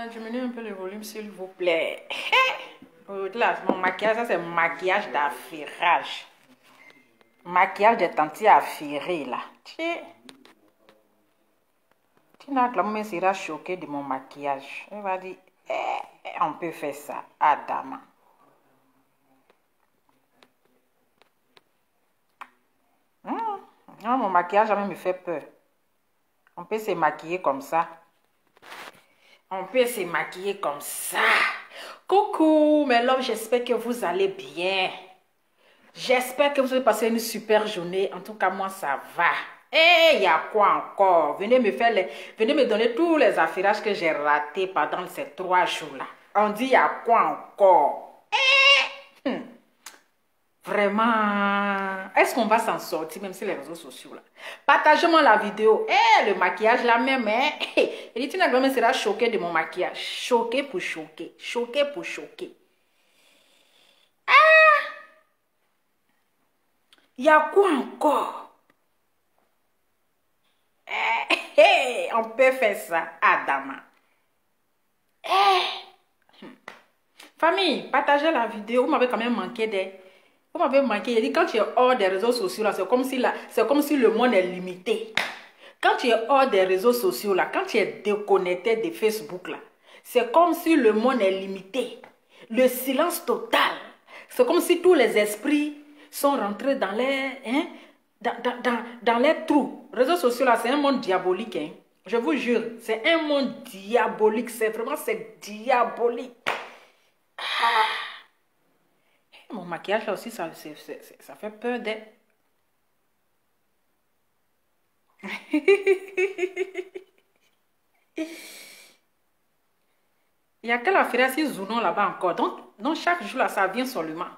Diminuez un peu le volume, s'il vous plaît. Là, mon maquillage, ça c'est maquillage d'affairage. Maquillage des tantis affairés, là. Tina Glamour sera choquée de mon maquillage. Elle va dire, on peut faire ça, Adama. Non, mon maquillage jamais me fait peur. On peut se maquiller comme ça. On peut se maquiller comme ça. Coucou, mes loves, j'espère que vous allez bien. J'espère que vous avez passé une super journée. En tout cas, moi, ça va. Et il y a quoi encore? Venez me donner tous les affairages que j'ai ratés pendant ces 3 jours-là. On dit, il y a quoi encore? Vraiment, est-ce qu'on va s'en sortir même sur les réseaux sociaux là? Partagez-moi la vidéo. Le maquillage là même, Et dit, Tina Glamour sera choquée de mon maquillage. Choquée pour choquer. Choquée pour choquer. Il y a quoi encore? On peut faire ça, Adama. Famille, partagez la vidéo. Vous m'avez quand même manqué des... Vous m'avez manqué. Il dit quand tu es hors des réseaux sociaux, là, c'est comme si le monde est limité. Quand tu es hors des réseaux sociaux, là, quand tu es déconnecté de Facebook, là, c'est comme si le monde est limité. Le silence total. C'est comme si tous les esprits sont rentrés dans les, dans les trous. Les réseaux sociaux, là, c'est un monde diabolique. Je vous jure, c'est un monde diabolique. C'est diabolique. Mon maquillage là aussi, ça fait peur d'être. Il y a quelle affaire si Zounon là-bas encore. Donc chaque jour là, ça vient seulement.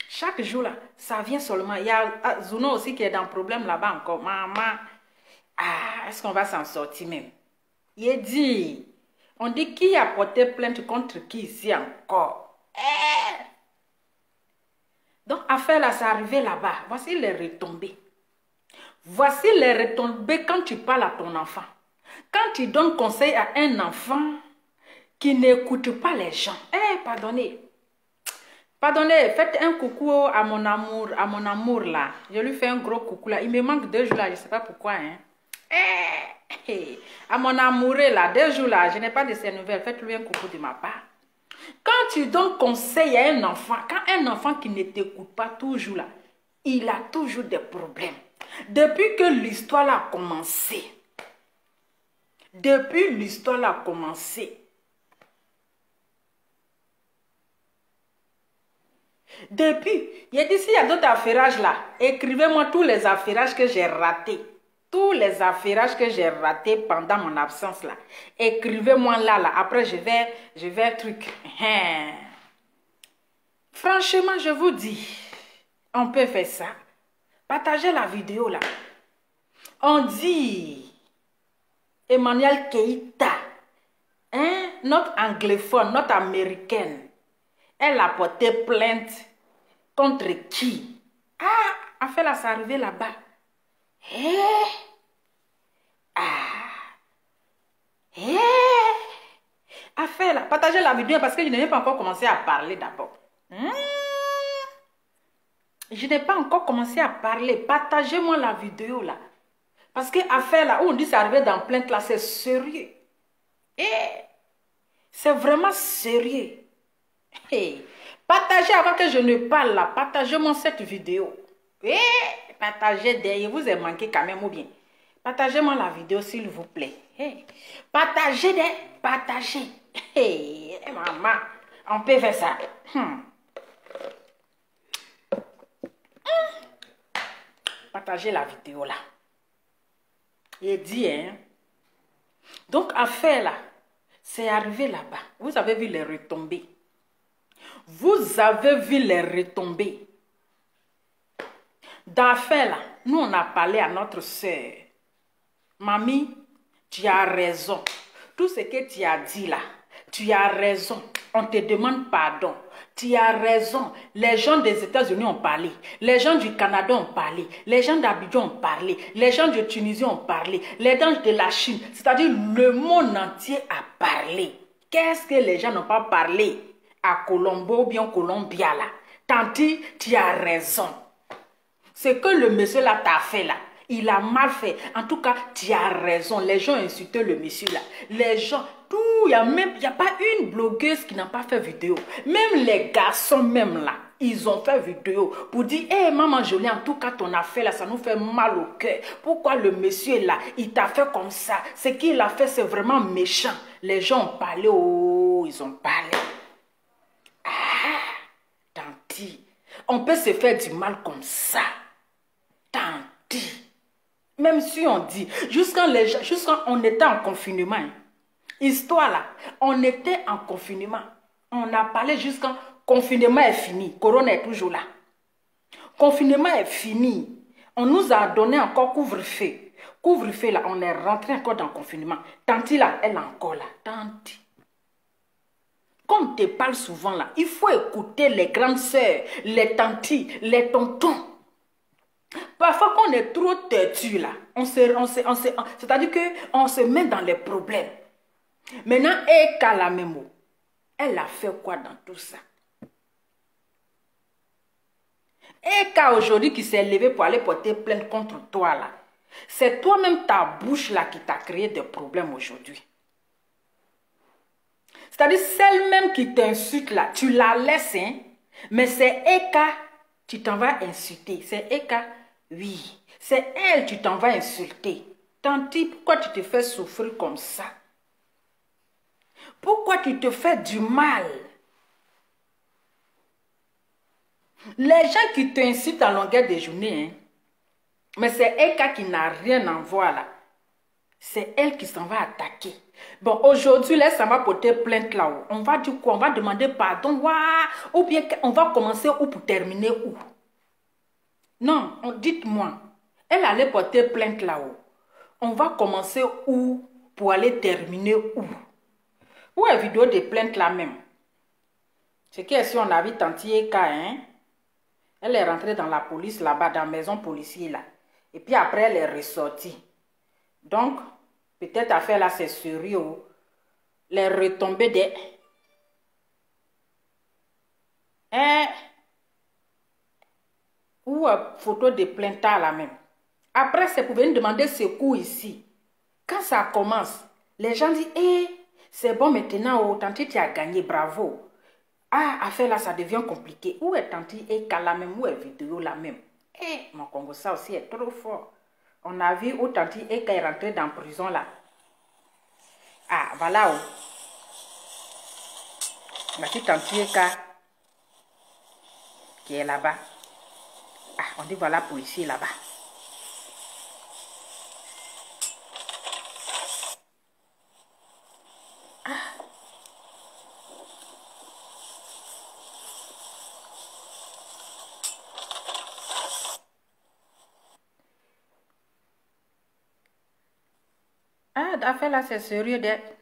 Chaque jour là, ça vient seulement. Il y a Zounon aussi qui est dans le problème là-bas encore. Maman, est-ce qu'on va s'en sortir même? Il dit, on dit qui a porté plainte contre qui ici encore? Donc, affaire là, c'est arrivé là-bas. Voici les retombées. Voici les retombées quand tu parles à ton enfant. Quand tu donnes conseil à un enfant qui n'écoute pas les gens. Pardonnez. Pardonnez, faites un coucou à mon amour là. Je lui fais un gros coucou là. Il me manque 2 jours là, je ne sais pas pourquoi. À mon amoureux là, 2 jours là, je n'ai pas de ses nouvelles. Faites-lui un coucou de ma part. Quand tu donnes conseil à un enfant, quand un enfant qui ne t'écoute pas toujours là, il a toujours des problèmes. Depuis que l'histoire a commencé, il y a dit, s'il y a d'autres affairages là, écrivez-moi tous les affairages que j'ai ratés. Tous les affairages que j'ai ratés pendant mon absence là. Écrivez-moi là. Après, je vais truc. Franchement, je vous dis, on peut faire ça. Partagez la vidéo là. On dit, Emmanuel Keïta, notre anglophone, notre américaine, elle a porté plainte contre qui? Affaire là, c'est arrivé là-bas. Affaire là, partagez la vidéo parce que je n'ai pas encore commencé à parler d'abord. Je n'ai pas encore commencé à parler. Partagez-moi la vidéo là. Parce que affaire là, où on dit c'est arrivé dans plainte là, c'est sérieux. C'est vraiment sérieux. Partagez avant que je ne parle là. Partagez-moi cette vidéo. Partagez derrière. Vous avez manqué quand même ou bien. Partagez-moi la vidéo s'il vous plaît. Partagez partagez. Maman, on peut faire ça. Partagez la vidéo là. Il dit, donc affaire là, c'est arrivé là-bas. Vous avez vu les retombées. Vous avez vu les retombées. D'affaire là, nous on a parlé à notre soeur. Mamie, tu as raison. Tout ce que tu as dit là, tu as raison. On te demande pardon. Tu as raison. Les gens des États-Unis ont parlé. Les gens du Canada ont parlé. Les gens d'Abidjan ont parlé. Les gens de Tunisie ont parlé. Les gens de la Chine, c'est-à-dire le monde entier a parlé. Qu'est-ce que les gens n'ont pas parlé à Colombo ou bien Colombia là? Tanti, tu as raison. Ce que le monsieur là t'a fait là, il a mal fait. En tout cas, tu as raison. Les gens ont insulté le monsieur là. Les gens, tout, il n'y a pas une blogueuse qui n'a pas fait vidéo. Même les garçons même là, ils ont fait vidéo pour dire, hé maman Jolie, en tout cas ton affaire là, ça nous fait mal au cœur. Pourquoi le monsieur là, il t'a fait comme ça? Ce qu'il a fait, c'est vraiment méchant. Les gens ont parlé, oh, ils ont parlé. Ah, tanti, on peut se faire du mal comme ça. Tanti. Même si on dit, jusqu'à on était en confinement, hein. Histoire là, on était en confinement. On a parlé jusqu'à confinement est fini. Corona est toujours là. Confinement est fini. On nous a donné encore couvre-feu. Couvre-feu là, on est rentré encore dans le confinement. Tanti là, elle est encore là. Tanti. Comme tu parles souvent là, il faut écouter les grandes sœurs, les tantis, les tontons. Parfois, quand on est trop têtu là, c'est-à-dire qu'on se met dans les problèmes. Maintenant, Eka la même, elle a fait quoi dans tout ça? Eka aujourd'hui qui s'est levé pour aller porter plainte contre toi là, c'est toi-même ta bouche là qui t'a créé des problèmes aujourd'hui. C'est-à-dire celle même qui t'insulte là, tu la laisses, hein? Mais c'est Eka, tu t'en vas insulter. C'est Eka, oui. C'est elle, tu t'en vas insulter. Tanti, pourquoi tu te fais souffrir comme ça? Pourquoi tu te fais du mal? Les gens qui t'insultent à longueur de journée, hein? Mais c'est Eka qui n'a rien à voir là. C'est elle qui s'en va attaquer. Bon, aujourd'hui, là, ça va porter plainte là-haut. On va dire quoi? On va demander pardon. Ou bien on va commencer où pour terminer où? Non, dites-moi. Elle allait porter plainte là-haut. On va commencer où pour aller terminer où? Où est la vidéo de plainte là même? C'est que si on a vu Tanti Eka, hein? Elle est rentrée dans la police là-bas, dans la maison policière là. Et puis après, elle est ressortie. Donc, peut-être affaire là, c'est sérieux. Les retombées des... Hein? Ou photo de plainte là même. Après, c'est pour venir demander secours ici. Quand ça commence, les gens disent, hé, c'est bon maintenant, oh, Tanti, tu as gagné, bravo. Ah, affaire là, ça devient compliqué. Où est Tanti Eka là même? Où est vidéo là même? Eh, mon Congo, ça aussi est trop fort. On a vu où Tanti Eka est rentré dans la prison là. Ah, voilà où. Voici Tanti Eka qui est là-bas. Ah, on dit voilà policier là-bas. Ah, l'affaire là, c'est sérieux d'être.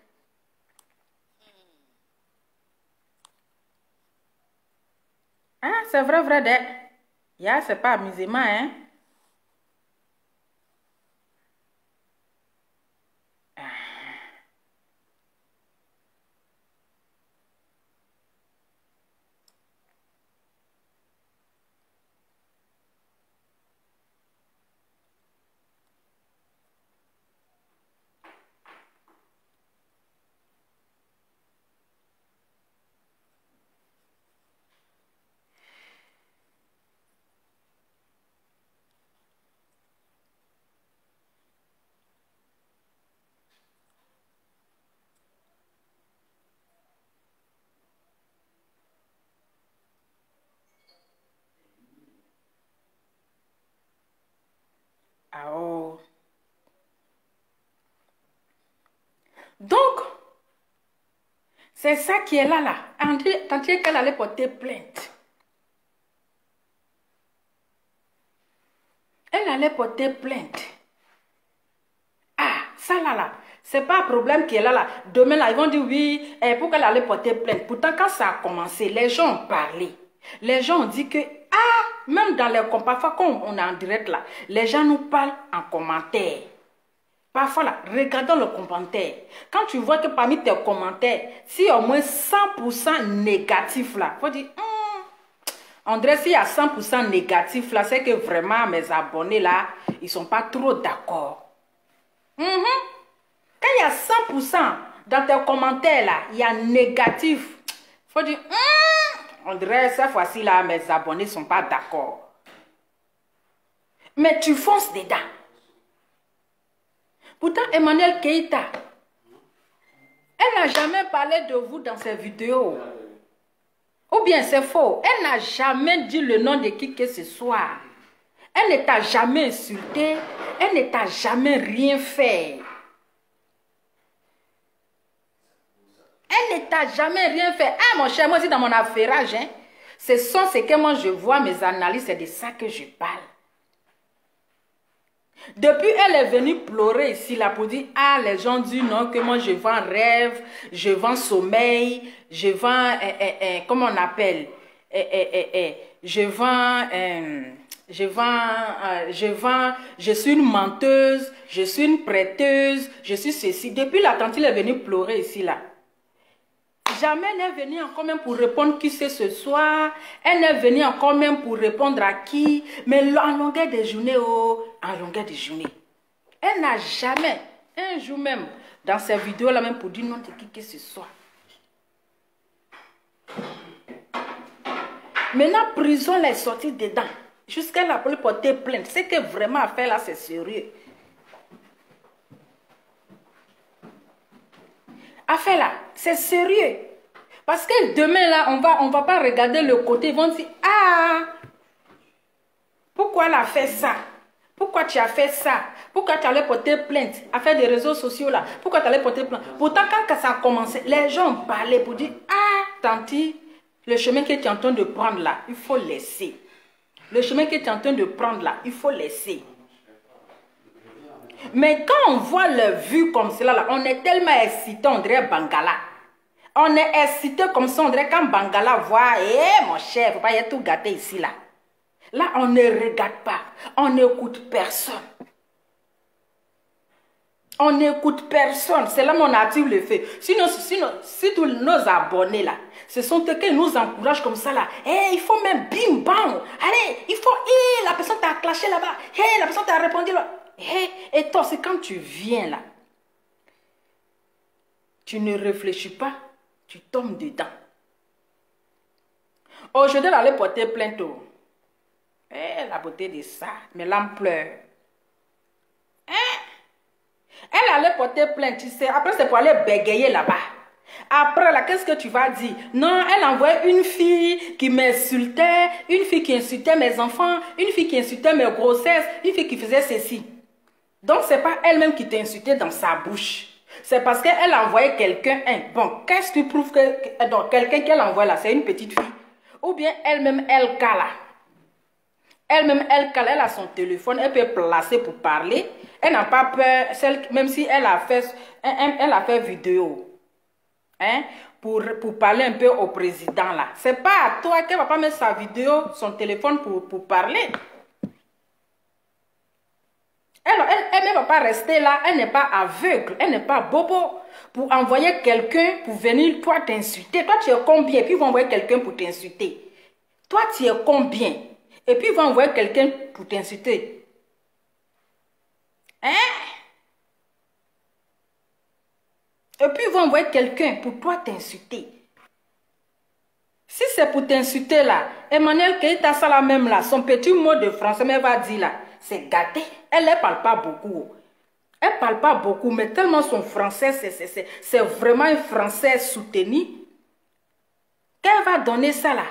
Ah, c'est vrai d'être. Ya, c'est pas amusement, hein. Ah, oh. Donc, c'est ça qui est là. Tanti Eka allait porter plainte. Elle allait porter plainte. Ah, ça là. C'est pas un problème qui est là. Demain là, ils vont dire oui, pourquoi elle allait porter plainte. Pourtant, quand ça a commencé, les gens ont parlé. Les gens ont dit que, ah, même dans les parfois quand on est en direct là, les gens nous parlent en commentaire. Parfois, là, regardons le commentaire. Quand tu vois que parmi tes commentaires, s'il y a au moins 100% négatif, là, il faut dire, André, s'il y a 100% négatif, là, c'est que vraiment mes abonnés, là, ils ne sont pas trop d'accord. Quand il y a 100% dans tes commentaires, là, il y a négatif, il faut dire, André, cette fois-ci, là, mes abonnés ne sont pas d'accord. Mais tu fonces dedans. Pourtant, Emmanuel Keïta, elle n'a jamais parlé de vous dans ses vidéos. Ou bien c'est faux. Elle n'a jamais dit le nom de qui que ce soit. Elle ne t'a jamais insulté. Elle ne t'a jamais rien fait. Elle ne t'a jamais rien fait. Ah mon cher, moi aussi dans mon affairage, hein, ce sont ce que moi je vois, mes analyses, c'est de ça que je parle. Depuis, elle est venue pleurer ici, là, pour dire, ah, les gens disent non, que moi, je vends rêve, je vends sommeil, je vends, comment on appelle, je suis une menteuse, je suis une prêteuse, je suis ceci. Depuis, la tante, elle est venue pleurer ici, là. Jamais elle est venue encore même pour répondre qui c'est ce soir. Elle est venue encore même pour répondre à qui. Mais en longueur de journée, oh, en longueur de journée. Elle n'a jamais, un jour même, dans ses vidéos là même pour dire non de qui que ce soit. Maintenant, prison, elle est sortie dedans. Jusqu'à la pour porter plainte. C'est que vraiment affaire là, c'est sérieux. Affaire là, c'est sérieux. Parce que demain là, on va pas regarder le côté. Ils vont dire, ah, pourquoi elle a fait ça? Pourquoi tu as fait ça? Pourquoi tu allais porter plainte? À faire des réseaux sociaux là. Pourquoi tu allais porter plainte? Pourtant, quand ça a commencé, les gens ont parlé pour dire, ah, tanti, le chemin que tu es en train de prendre là, il faut laisser. Le chemin que tu es en train de prendre là, il faut laisser. Mais quand on voit le vu comme cela, là, on est tellement excité, on dirait Bangala. On est excité comme ça, on dirait quand Bangala voit, mon cher, il ne faut pas y être tout gâté ici, là. Là, on ne regarde pas, on n'écoute personne. On n'écoute personne, c'est là mon actif le fait. Sinon, si tous nos abonnés, là, ce sont eux qui nous encouragent comme ça, là. Hey, il faut même bim bam. Allez, il faut, la personne t'a clashé là-bas. Hey, la personne t'a répondu là. Hey, et toi, c'est quand tu viens là, tu ne réfléchis pas, tu tombes dedans. Aujourd'hui, elle allait porter plainte. La beauté de ça, mais l'ampleur. Elle allait porter plainte, tu sais. Après, c'est pour aller bégayer là-bas. Après, là, qu'est-ce que tu vas dire? Non, elle envoyait une fille qui m'insultait, une fille qui insultait mes enfants, une fille qui insultait mes grossesses, une fille qui faisait ceci. Donc, ce n'est pas elle-même qui t'a insulté dans sa bouche. C'est parce qu'elle a envoyé quelqu'un. Bon, qu'est-ce qui prouve que... Donc, quelqu'un qu'elle envoie là, c'est une petite fille. Ou bien elle-même, elle cala. Elle-même, elle cala, elle a son téléphone, elle peut placer pour parler. Elle n'a pas peur, même si elle a fait vidéo. Hein, pour parler un peu au président là. C'est pas à toi qu'elle va pas mettre sa vidéo, son téléphone pour parler. Elle ne va pas rester là, elle n'est pas aveugle, elle n'est pas bobo pour envoyer quelqu'un pour venir toi t'insulter. Toi tu es combien? Et puis ils vont envoyer quelqu'un pour t'insulter. Toi tu es combien? Et puis ils vont envoyer quelqu'un pour t'insulter. Hein? Et puis ils vont envoyer quelqu'un pour toi t'insulter. Si c'est pour t'insulter là, Emmanuel Keïta ça là même là, son petit mot de français, mais va dire là, c'est gâté. Elle ne parle pas beaucoup. Elle ne parle pas beaucoup, mais tellement son français, c'est vraiment un français soutenu. Qu'elle va donner ça là?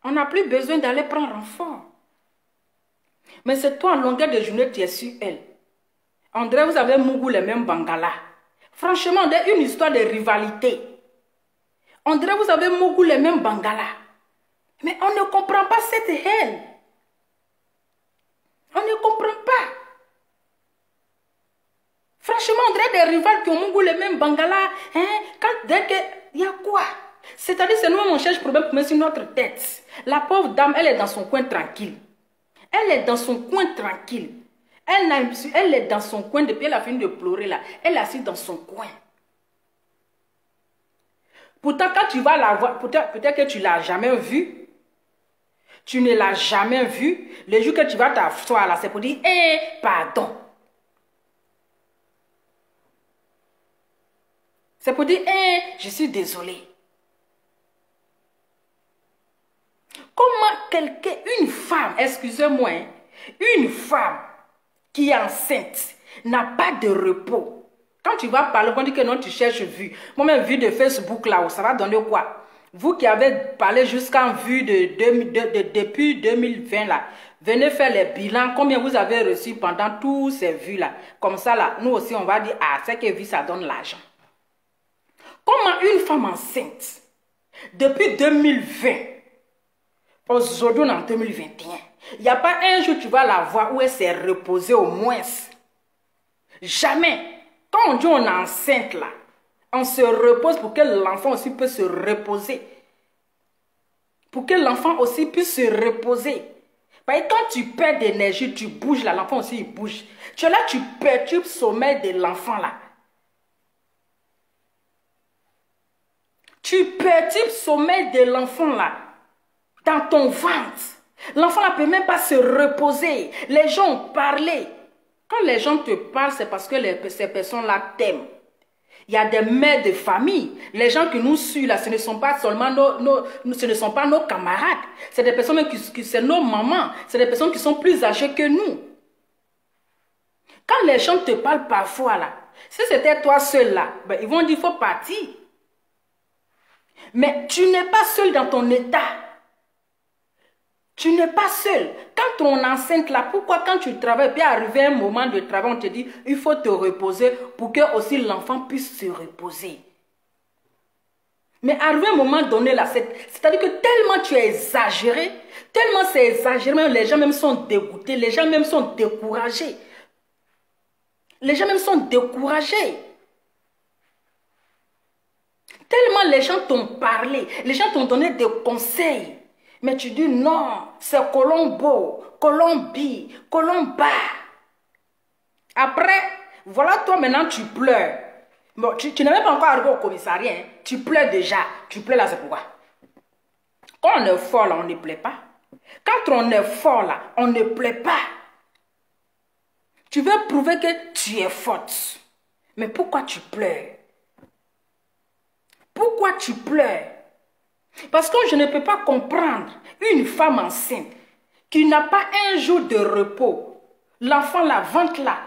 On n'a plus besoin d'aller prendre renfort. Mais c'est toi en longueur de journée, tu es sur elle. André, vous avez Mougou les mêmes Bangala. Franchement, on a une histoire de rivalité. On dirait vous avez Mougou les mêmes Bangala. Mais on ne comprend pas cette haine. On ne comprend pas. Franchement, on dirait des rivales qui ont Mougou les mêmes Bangala. Hein? Dès qu'il y a quoi? C'est-à-dire c'est nous-mêmes on cherche problème pour mettre sur notre tête. La pauvre dame, elle est dans son coin tranquille. Elle est dans son coin tranquille. Elle est dans son coin depuis elle a fini de pleurer là. Elle est assise dans son coin. Pourtant, quand tu vas la voir, peut-être que tu ne l'as jamais vue. Tu ne l'as jamais vue. Le jour que tu vas t'asseoir là, c'est pour dire, pardon. C'est pour dire, je suis désolée. Comment une femme, excusez-moi, une femme qui est enceinte n'a pas de repos. Quand tu vas parler, on dit que non, tu cherches vue. Moi-même, vue de Facebook là, ça va donner quoi? Vous qui avez parlé jusqu'en vue depuis 2020 là, venez faire les bilans. Combien vous avez reçu pendant tous ces vues là? Comme ça là, nous aussi on va dire, c'est que vue ça donne l'argent. Comment une femme enceinte, depuis 2020, aujourd'hui on est en 2021, il n'y a pas un jour tu vas la voir où elle s'est reposée au moins. Jamais. Quand on dit on est enceinte là, on se repose pour que l'enfant aussi puisse se reposer. Pour que l'enfant aussi puisse se reposer. Parce que quand tu perds d'énergie, tu bouges là, l'enfant aussi il bouge. Tu es là, tu perturbes le sommeil de l'enfant là. Tu perturbes le sommeil de l'enfant là, dans ton ventre. L'enfant ne peut même pas se reposer. Les gens ont parlé. Quand les gens te parlent, c'est parce que ces personnes-là t'aiment. Il y a des mères de famille. Les gens qui nous suivent là, ce ne sont pas seulement ce ne sont pas nos camarades. C'est des personnes qui c'est nos mamans. C'est des personnes qui sont plus âgées que nous. Quand les gens te parlent parfois là, si c'était toi seul là, ben, ils vont dire il faut partir. Mais tu n'es pas seul dans ton état. Tu n'es pas seul. Quand on est enceinte là, pourquoi quand tu travailles, puis arrivé un moment de travail, on te dit, il faut te reposer pour que aussi l'enfant puisse se reposer. Mais arrivé un moment donné là, c'est-à-dire que tellement tu es exagéré, tellement c'est exagéré, même les gens même sont dégoûtés, les gens même sont découragés. Les gens même sont découragés. Tellement les gens t'ont parlé, les gens t'ont donné des conseils. Mais tu dis non, c'est Colombo, Colombie, Colomba. Après, voilà toi maintenant tu pleures. Bon, tu n'es même pas encore arrivé au commissariat, hein. Tu pleures déjà. Tu pleures là, c'est pourquoi. Quand on est fort là, on ne pleure pas. Quand on est fort là, on ne pleure pas. Tu veux prouver que tu es forte. Mais pourquoi tu pleures? Pourquoi tu pleures? Parce que je ne peux pas comprendre une femme enceinte qui n'a pas un jour de repos. L'enfant, la ventre là,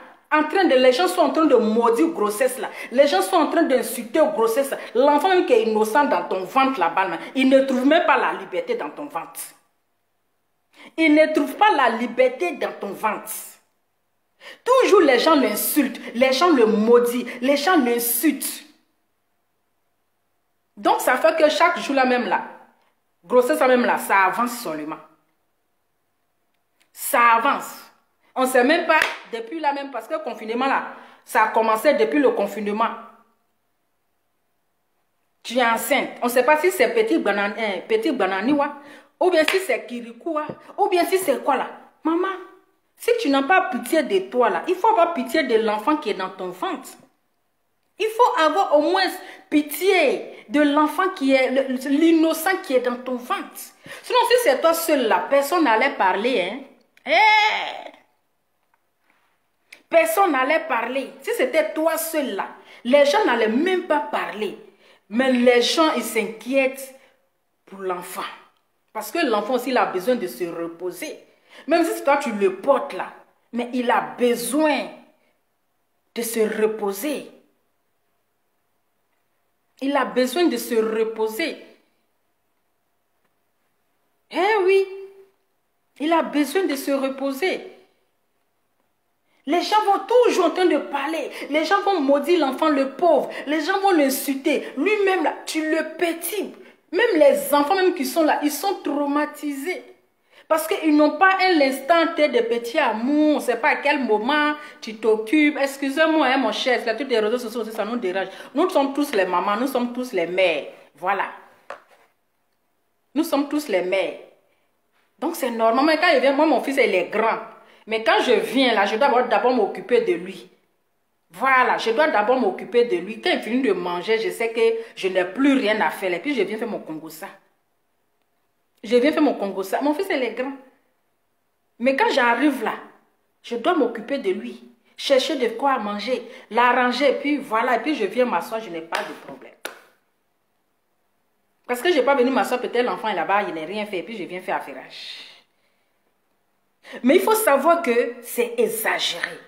les gens sont en train de maudire grossesse là. Les gens sont en train d'insulter grossesse. L'enfant qui est innocent dans ton ventre là-bas, il ne trouve même pas la liberté dans ton ventre. Il ne trouve pas la liberté dans ton ventre. Toujours les gens l'insultent, les gens le maudissent, les gens l'insultent. Donc, ça fait que chaque jour, là même là, grossesse, là même là, ça avance seulement. Ça avance. On ne sait même pas, depuis là même, parce que le confinement là, ça a commencé depuis le confinement. Tu es enceinte. On ne sait pas si c'est petit bananiwa, ou bien si c'est kirikoua, ou bien si c'est quoi là. Maman, si tu n'as pas pitié de toi là, il faut avoir pitié de l'enfant qui est dans ton ventre. Il faut avoir au moins pitié de l'enfant qui est, l'innocent qui est dans ton ventre. Sinon, si c'est toi seul là, personne n'allait parler. Hein? Hey! Personne n'allait parler. Si c'était toi seul là, les gens n'allaient même pas parler. Mais les gens, ils s'inquiètent pour l'enfant. Parce que l'enfant aussi, il a besoin de se reposer. Même si toi, tu le portes là, mais il a besoin de se reposer. Il a besoin de se reposer. Eh oui, il a besoin de se reposer. Les gens vont toujours en train de parler. Les gens vont maudire l'enfant, le pauvre. Les gens vont l'insulter. Lui-même, là, tu le perturbes. Même les enfants même qui sont là, ils sont traumatisés. Parce qu'ils n'ont pas un instant de petit amour. On ne sait pas à quel moment tu t'occupes. Excusez-moi, hein, mon cher, là, tous les réseaux sociaux, ça nous dérange. Nous sommes tous les mamans, nous sommes tous les mères. Voilà. Nous sommes tous les mères. Donc c'est normal. Mais quand il vient, moi, mon fils, il est grand. Mais quand je viens là, je dois d'abord m'occuper de lui. Voilà, je dois d'abord m'occuper de lui. Quand il finit de manger, je sais que je n'ai plus rien à faire. Et puis je viens faire mon Congossa. Je viens faire mon Congossa. Mon fils, il est grand. Mais quand j'arrive là, je dois m'occuper de lui. Chercher de quoi manger, l'arranger, puis voilà. Et puis je viens m'asseoir, je n'ai pas de problème. Parce que je n'ai pas venu m'asseoir, peut-être l'enfant est là-bas, il n'a rien fait, et puis je viens faire affairage. Mais il faut savoir que c'est exagéré.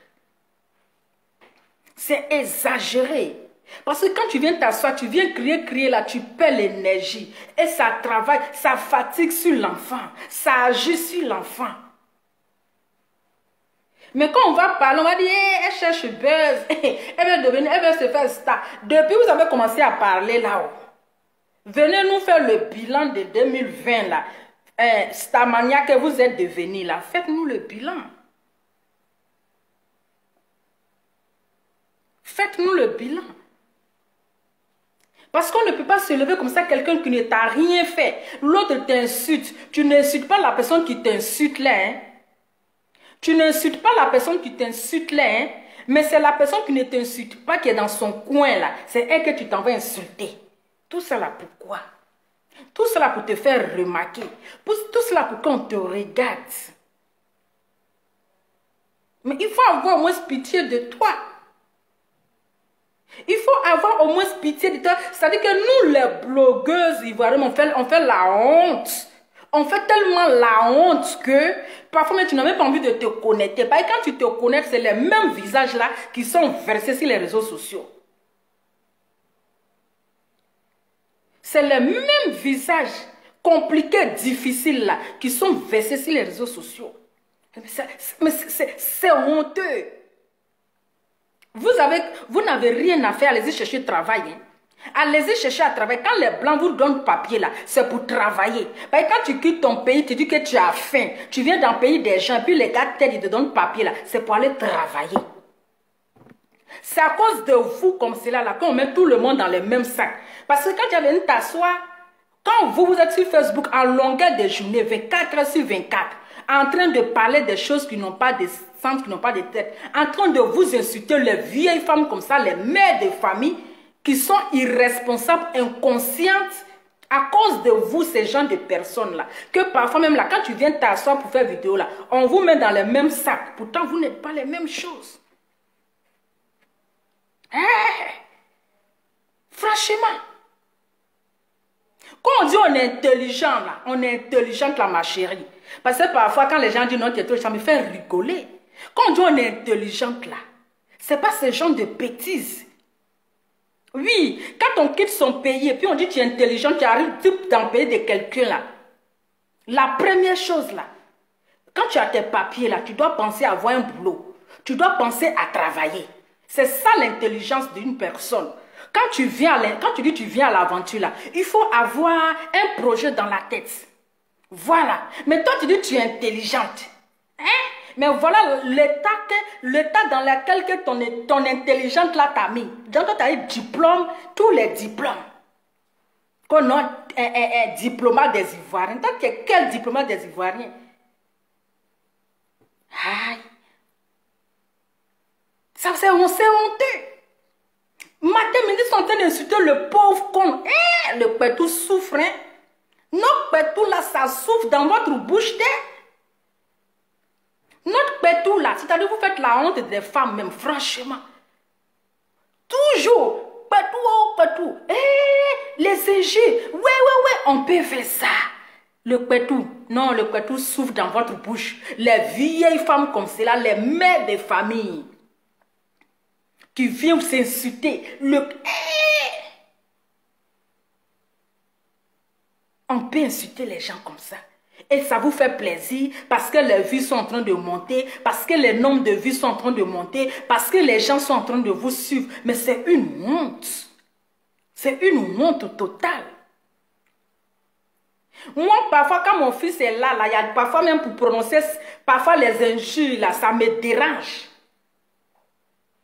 C'est exagéré. Parce que quand tu viens t'asseoir, tu viens crier là, tu perds l'énergie. Et ça travaille, ça fatigue sur l'enfant. Ça agit sur l'enfant. Mais quand on va parler, on va dire, hey, elle cherche buzz. Elle veut se faire star. Depuis que vous avez commencé à parler là-haut, venez nous faire le bilan de 2020 là. Starmania que vous êtes devenu là. Faites-nous le bilan. Faites-nous le bilan. Parce qu'on ne peut pas se lever comme ça, quelqu'un qui ne t'a rien fait. L'autre t'insulte. Tu n'insultes pas la personne qui t'insulte là. Hein? Tu n'insultes pas la personne qui t'insulte là. Hein? Mais c'est la personne qui ne t'insulte pas qui est dans son coin là. C'est elle que tu t'en vas insulter. Tout cela pourquoi? Tout cela pour te faire remarquer. Tout cela pour qu'on te regarde. Mais il faut avoir au moins pitié de toi. Il faut avoir au moins pitié de toi. C'est-à-dire que nous, les blogueuses ivoiriennes, on fait la honte. On fait tellement la honte que parfois même tu n'as même pas envie de te connecter. Parce que quand tu te connectes, c'est les mêmes visages-là qui sont versés sur les réseaux sociaux. C'est les mêmes visages compliqués, difficiles là, qui sont versés sur les réseaux sociaux. Mais c'est honteux. Vous n'avez rien à faire, allez-y chercher travail. Hein. Allez-y chercher à travailler. Quand les blancs vous donnent papier là, c'est pour travailler. Parce que quand tu quittes ton pays, tu dis que tu as faim. Tu viens dans le pays des gens, puis les gars t'aident, ils te donnent papier là. C'est pour aller travailler. C'est à cause de vous comme cela là qu'on met tout le monde dans le même sac. Parce que quand tu es venu t'asseoir, quand vous êtes sur Facebook en longueur de journée, 24 heures sur 24, en train de parler des choses qui n'ont pas de sens, qui n'ont pas de tête, en train de vous insulter les vieilles femmes comme ça, les mères de famille, qui sont irresponsables, inconscientes, à cause de vous, ces gens de personnes-là, que parfois même là, quand tu viens t'asseoir pour faire vidéo là, on vous met dans le même sac. Pourtant, vous n'êtes pas les mêmes choses. Franchement. Quand on dit on est intelligent là, on est intelligente là ma chérie. Parce que parfois quand les gens disent non tu es intelligent, ça me fait rigoler. Quand on dit on est intelligente là, c'est pas ce genre de bêtises. Oui, quand on quitte son pays et puis on dit tu es intelligent, tu arrives dans le pays de quelqu'un là. La première chose là, quand tu as tes papiers là, tu dois penser à avoir un boulot. Tu dois penser à travailler. C'est ça l'intelligence d'une personne. Quand tu dis tu viens à l'aventure là, il faut avoir un projet dans la tête. Voilà. Mais toi tu dis tu es intelligente. Hein? Mais voilà l'état dans lequel que ton intelligente là t'a mis. Donc tu as eu diplôme, tous les diplômes. Qu'on a un diplôme des Ivoiriens. Toi tu es quel diplôme des Ivoiriens? Aïe. Ça c'est honteux. Matin, midi, ils sont en train d'insulter le pauvre con. Le pétou souffre. Hein? Notre pétou là, ça souffre dans votre bouche. Notre pétou là, c'est-à-dire vous faites la honte des femmes même, franchement. Toujours. Pétou, oh, pétou. Les Égyptes. Ouais, on peut faire ça. Le pétou, non, le pétou souffre dans votre bouche. Les vieilles femmes comme cela, les mères de famille. Qui vient s'insulter. On peut insulter les gens comme ça. Et ça vous fait plaisir parce que les vues sont en train de monter, parce que les nombres de vues sont en train de monter, parce que les gens sont en train de vous suivre. Mais c'est une honte. C'est une honte totale. Moi, parfois, quand mon fils est là, il y a parfois même pour prononcer parfois les injures, là, ça me dérange.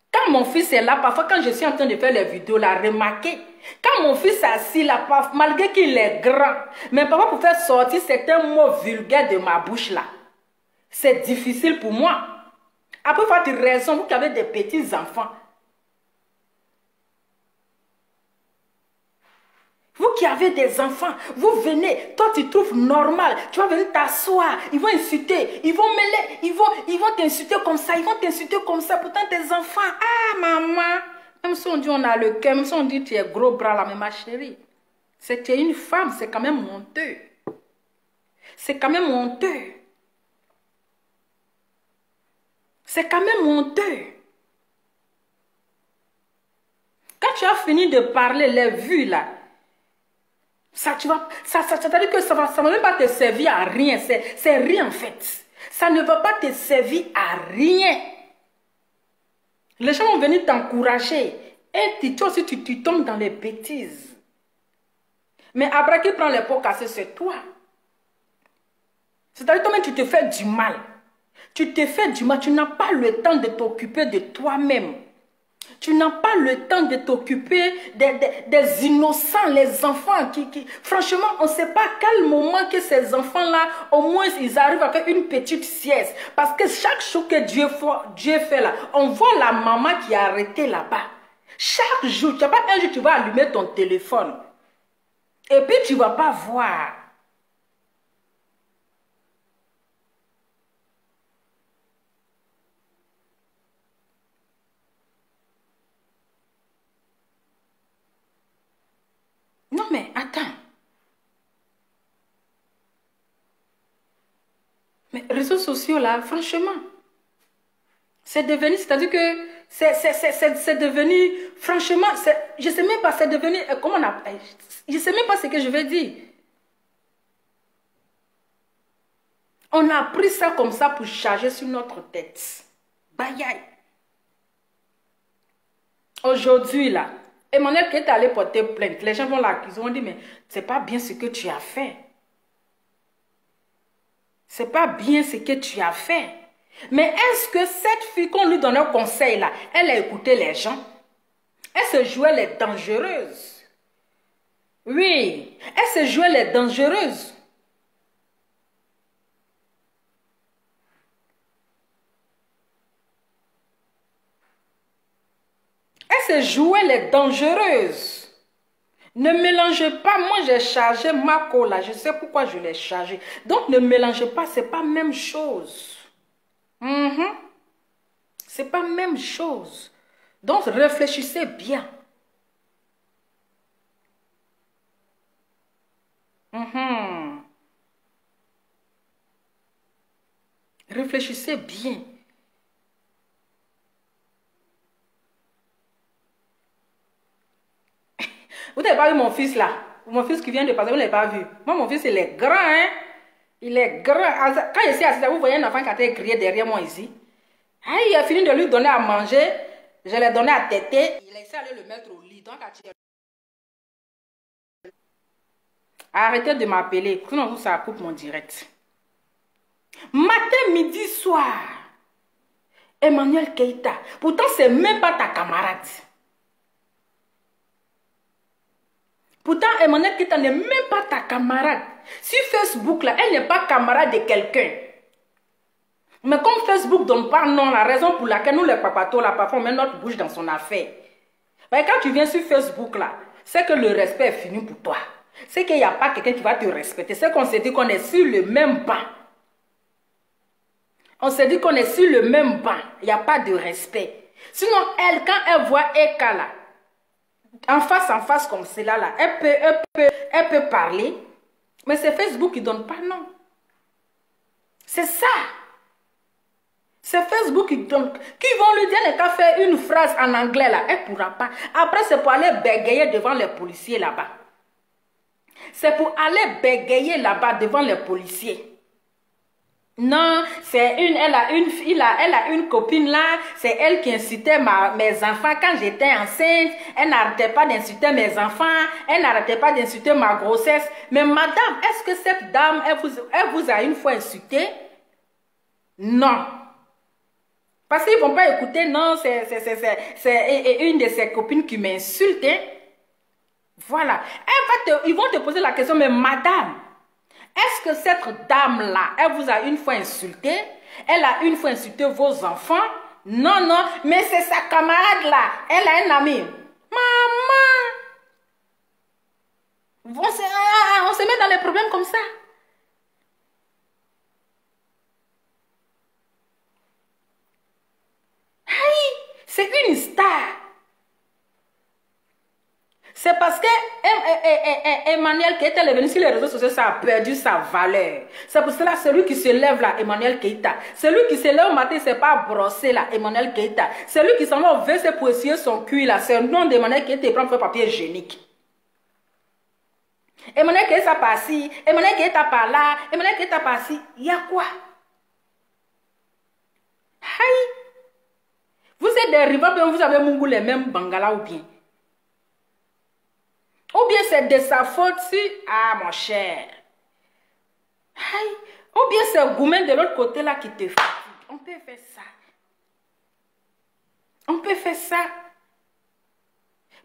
Quand mon fils est là, parfois quand je suis en train de faire les vidéos, là, remarquez, quand mon fils est assis là, malgré qu'il est grand, mais parfois pour faire sortir certains mots vulgaires de ma bouche là, C'est difficile pour moi. Après votre raison, vous qui avez des petits enfants. Vous qui avez des enfants, vous venez, toi tu trouves normal, tu vas venir t'asseoir, ils vont insulter, ils vont mêler, ils vont t'insulter comme ça, pourtant tes enfants, ah maman, même si on dit on a le cœur, même si on dit tu es gros bras là, mais ma chérie, c'était une femme, c'est quand même honteux. C'est quand même honteux. C'est quand même honteux. Quand tu as fini de parler, les vues là, ça veut dire que ça va même pas te servir à rien. C'est rien en fait. Ça ne va pas te servir à rien. Les gens vont venir t'encourager. Et toi aussi, tu tombes dans les bêtises. Mais après qui prend les pots cassés, c'est toi. C'est-à-dire toi-même, tu te fais du mal. Tu te fais du mal. Tu n'as pas le temps de t'occuper de toi-même. Tu n'as pas le temps de t'occuper des innocents, les enfants franchement, on ne sait pas à quel moment que ces enfants-là, au moins, ils arrivent à faire une petite sieste. Parce que chaque chose que Dieu fait là, on voit la maman qui est arrêtée là-bas. Chaque jour, tu n'as pas un jour, tu vas allumer ton téléphone. Et puis, tu ne vas pas voir. Non, mais attends. Mais réseaux sociaux, là, franchement, c'est devenu, c'est-à-dire que c'est devenu, franchement, je ne sais même pas, c'est devenu, comment on appelle, je ne sais même pas ce que je vais dire. On a pris ça comme ça pour charger sur notre tête. Bayaï. Aujourd'hui, là, Emmanuel qui est allé porter plainte, les gens vont l'accuser, on dit, mais c'est pas bien ce que tu as fait. C'est pas bien ce que tu as fait. Mais est-ce que cette fille qu'on lui donnait un conseil là, elle a écouté les gens? Elle se jouait les dangereuses. Oui, elle se jouait les dangereuses. Elle se jouait les dangereuses. Ne mélangez pas, moi j'ai chargé ma cola, je sais pourquoi je l'ai chargé. Donc ne mélangez pas, c'est pas même chose. C'est pas même chose. Donc réfléchissez bien. Réfléchissez bien. Vous n'avez pas vu mon fils là? Mon fils qui vient de passer, vous ne l'avez pas vu. Moi, mon fils, il est grand, hein? Il est grand. Quand je suis assis, vous voyez un enfant qui a été crié derrière moi ici. Ah, il a fini de lui donner à manger. Je l'ai donné à téter. Il a essayé d'aller le mettre au lit. Donc, arrêtez de m'appeler. Sinon, ça coupe mon direct. Matin, midi, soir. Emmanuel Keita. Pourtant, c'est même pas ta camarade. Pourtant, Emmanuel Keita n'est même pas ta camarade. Sur Facebook, là, elle n'est pas camarade de quelqu'un. Mais comme Facebook ne donne pas non, la raison pour laquelle nous, les papatos, là, parfois, on met notre bouche dans son affaire. Mais quand tu viens sur Facebook, là, c'est que le respect est fini pour toi. C'est qu'il n'y a pas quelqu'un qui va te respecter. C'est qu'on s'est dit qu'on est sur le même banc. On s'est dit qu'on est sur le même banc. Il n'y a pas de respect. Sinon, elle, quand elle voit Eka, là, en face comme cela, là, elle peut parler. Mais c'est Facebook qui ne donne pas non. C'est ça. C'est Facebook qui vont lui dire qu'elle fait une phrase en anglais là, elle ne pourra pas. Après, c'est pour aller bégayer devant les policiers là-bas. C'est pour aller bégayer là-bas devant les policiers. Non, c'est elle a une copine là, c'est elle qui incitait mes enfants quand j'étais enceinte. Elle n'arrêtait pas d'insulter mes enfants, elle n'arrêtait pas d'insulter ma grossesse. Mais madame, est-ce que cette dame, elle vous a une fois insulté? Non. Parce qu'ils ne vont pas écouter, non, c'est une de ses copines qui m'insulte. Hein? Voilà. Ils vont te poser la question, mais madame, est-ce que cette dame-là, elle vous a une fois insulté? Elle a une fois insulté vos enfants. Non, non, mais c'est sa camarade là. Elle a un ami. Maman! On se met dans les problèmes comme ça. Aïe, c'est une star. C'est parce que Emmanuel Keïta est venu sur les réseaux sociaux, ça a perdu sa valeur. C'est pour cela celui qui se lève là, Emmanuel Keïta. Celui qui se lève au matin, c'est pas brossé là, Emmanuel Keïta. Celui qui s'en va au WC pour essuyer son cul là, c'est le nom d'Emmanuel Keïta, il prend un papier hygiénique. Emmanuel Keïta par-ci, Emmanuel Keïta par-là, Emmanuel Keïta par-ci. Il y a quoi? Aïe! Vous êtes des rivaux, vous avez Mungu les mêmes Bangala ou bien? Ou bien c'est de sa faute si... Ah, mon cher. Aïe. Ou bien c'est Goumen de l'autre côté là qui te fatigue. On peut faire ça. On peut faire ça.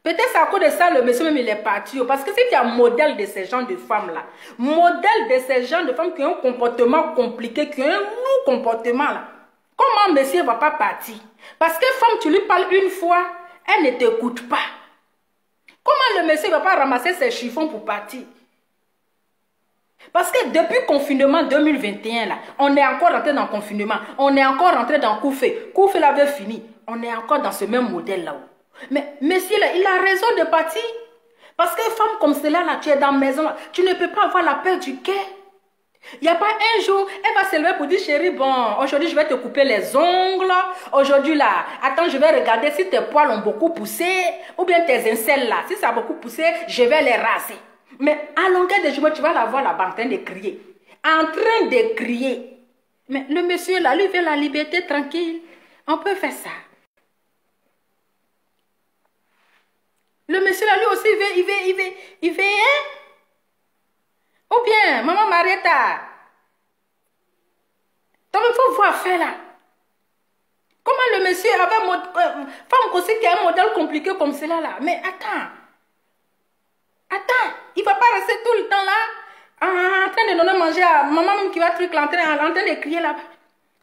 Peut-être à cause de ça, le monsieur même il est parti. Parce que c'est un modèle de ces gens de femmes-là. Modèle de ces gens de femmes qui ont un comportement compliqué, qui ont un lourd comportement là. Comment monsieur ne va pas partir? Parce que femme, tu lui parles une fois, elle ne t'écoute pas. Comment le monsieur ne va pas ramasser ses chiffons pour partir? Parce que depuis le confinement 2021, là, on est encore rentré dans le confinement. On est encore rentré dans Koufé. Koufé l'avait fini. On est encore dans ce même modèle là-haut. Mais monsieur, là, il a raison de partir. Parce que femme comme cela, là, tu es dans la maison, là, tu ne peux pas avoir la paix du cœur. Il n'y a pas un jour, elle va se lever pour dire, chérie, bon, aujourd'hui je vais te couper les ongles. Aujourd'hui là, attends, je vais regarder si tes poils ont beaucoup poussé. Ou bien tes aisselles là, si ça a beaucoup poussé, je vais les raser. Mais à longueur de journée, tu vas la voir là-bas en train de crier. En train de crier. Mais le monsieur là, lui veut la liberté tranquille. On peut faire ça. Le monsieur là, lui aussi, il veut, hein? Ou bien, maman Marietta, donc il faut voir faire là. Comment le monsieur avait femme aussi qui a un modèle compliqué comme cela là. Mais attends, il ne va pas rester tout le temps là en train de donner manger à maman même qui va truc là, en train de crier là.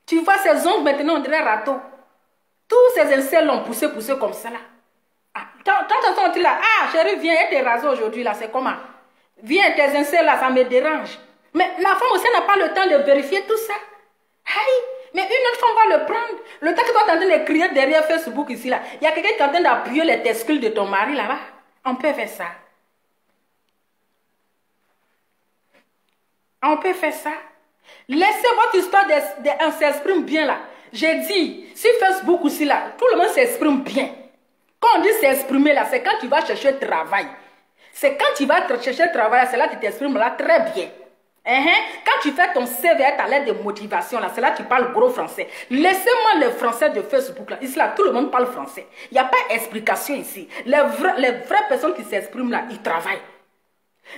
Tu vois ses ongles maintenant on dirait râteau. Tous ces aisselles l'ont poussé comme ça là. Ah, quand tu là, ah chérie viens, elle te rase aujourd'hui là, c'est comment? Viens, tes aisselles là, ça me dérange. Mais la femme aussi n'a pas le temps de vérifier tout ça. Aïe, mais une autre femme va le prendre. Le temps que tu es en train de crier derrière Facebook ici là, il y a quelqu'un qui est en train d'appuyer les testicules de ton mari là-bas. On peut faire ça. On peut faire ça. Laissez votre histoire s'exprime bien là. J'ai dit, sur Facebook aussi là, tout le monde s'exprime bien. Quand on dit s'exprimer là, c'est quand tu vas chercher travail. C'est quand tu vas chercher travail, c'est là que tu t'exprimes là très bien. Quand tu fais ton CV à l'aide de motivation, là, c'est là que tu parles gros français. Laissez-moi le français de Facebook là. Ici là, tout le monde parle français. Il n'y a pas d'explication ici. Les vraies personnes qui s'expriment là, ils travaillent.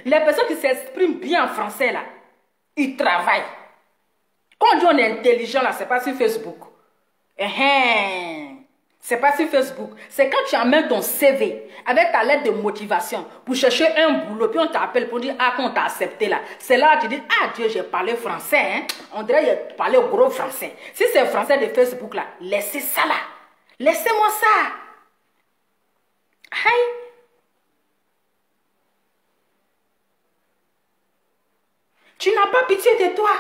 Les personnes qui s'expriment bien en français là, ils travaillent. Quand on dit on est intelligent là, c'est pas sur Facebook. C'est pas sur Facebook. C'est quand tu amènes ton CV avec ta lettre de motivation pour chercher un boulot, puis on t'appelle pour dire ah qu'on t'a accepté là. C'est là que tu dis ah Dieu j'ai parlé français, hein. On dirait que j'ai parlé au gros français. Si c'est français de Facebook là, laissez ça là. Laissez-moi ça. Aïe. Tu n'as pas pitié de toi.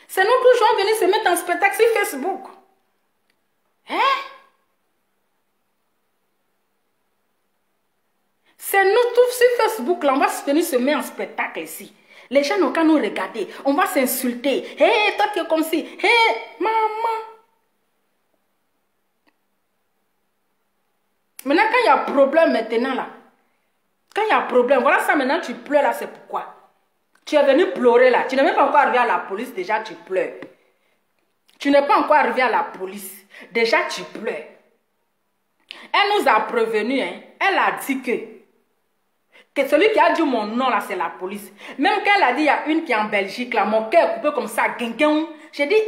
C'est nous toujours venir se mettre en spectacle sur Facebook. C'est nous tous sur Facebook, là, on va venir se mettre en spectacle ici. Les gens n'ont qu'à nous regarder. On va s'insulter. Hé, toi tu es comme si. Hé, maman. Maintenant, quand il y a problème maintenant, là. Quand il y a problème, voilà ça maintenant, tu pleures là, c'est pourquoi. Tu es venu pleurer là. Tu n'es même pas encore arrivé à la police, déjà tu pleures. Tu n'es pas encore arrivé à la police. Déjà tu pleures. Elle nous a prévenu, hein. Elle a dit que celui qui a dit mon nom là, c'est la police. Même quand elle a dit, il y a une qui est en Belgique là, mon cœur est coupé comme ça, j'ai dit,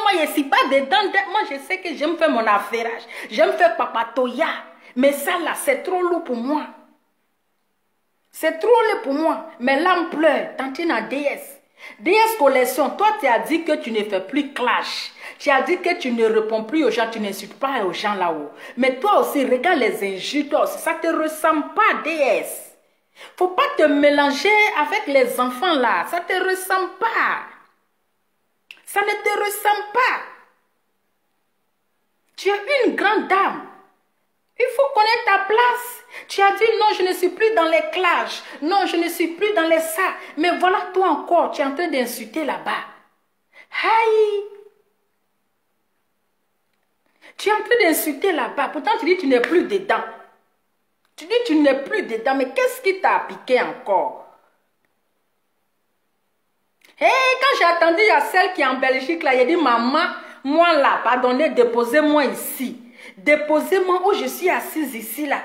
moi je ne suis pas dedans. Moi je sais que j'aime faire mon affairage. J'aime faire papatoya. Mais ça là, c'est trop lourd pour moi. C'est trop lourd pour moi. Mais l'âme pleure. Tantine à DS. DS Collection, toi tu as dit que tu ne fais plus clash. Tu as dit que tu ne réponds plus aux gens, tu n'insultes pas aux gens là-haut. Mais toi aussi, regarde les injures, toi aussi, ça ne te ressemble pas, déesse. Faut pas te mélanger avec les enfants là, ça ne te ressemble pas. Ça ne te ressemble pas. Tu es une grande dame. Il faut connaître ta place. Tu as dit non, je ne suis plus dans les clashs. Non, je ne suis plus dans les ça. Mais voilà toi encore, tu es en train d'insulter là-bas. Aïe. Tu es en train d'insulter là-bas. Pourtant, tu dis que tu n'es plus dedans. Tu dis que tu n'es plus dedans. Mais qu'est-ce qui t'a piqué encore? Hé, quand j'ai attendu à celle qui est en Belgique, là, il a dit, maman, moi là, pardonnez, déposez-moi ici. Déposez-moi où je suis assise ici, là.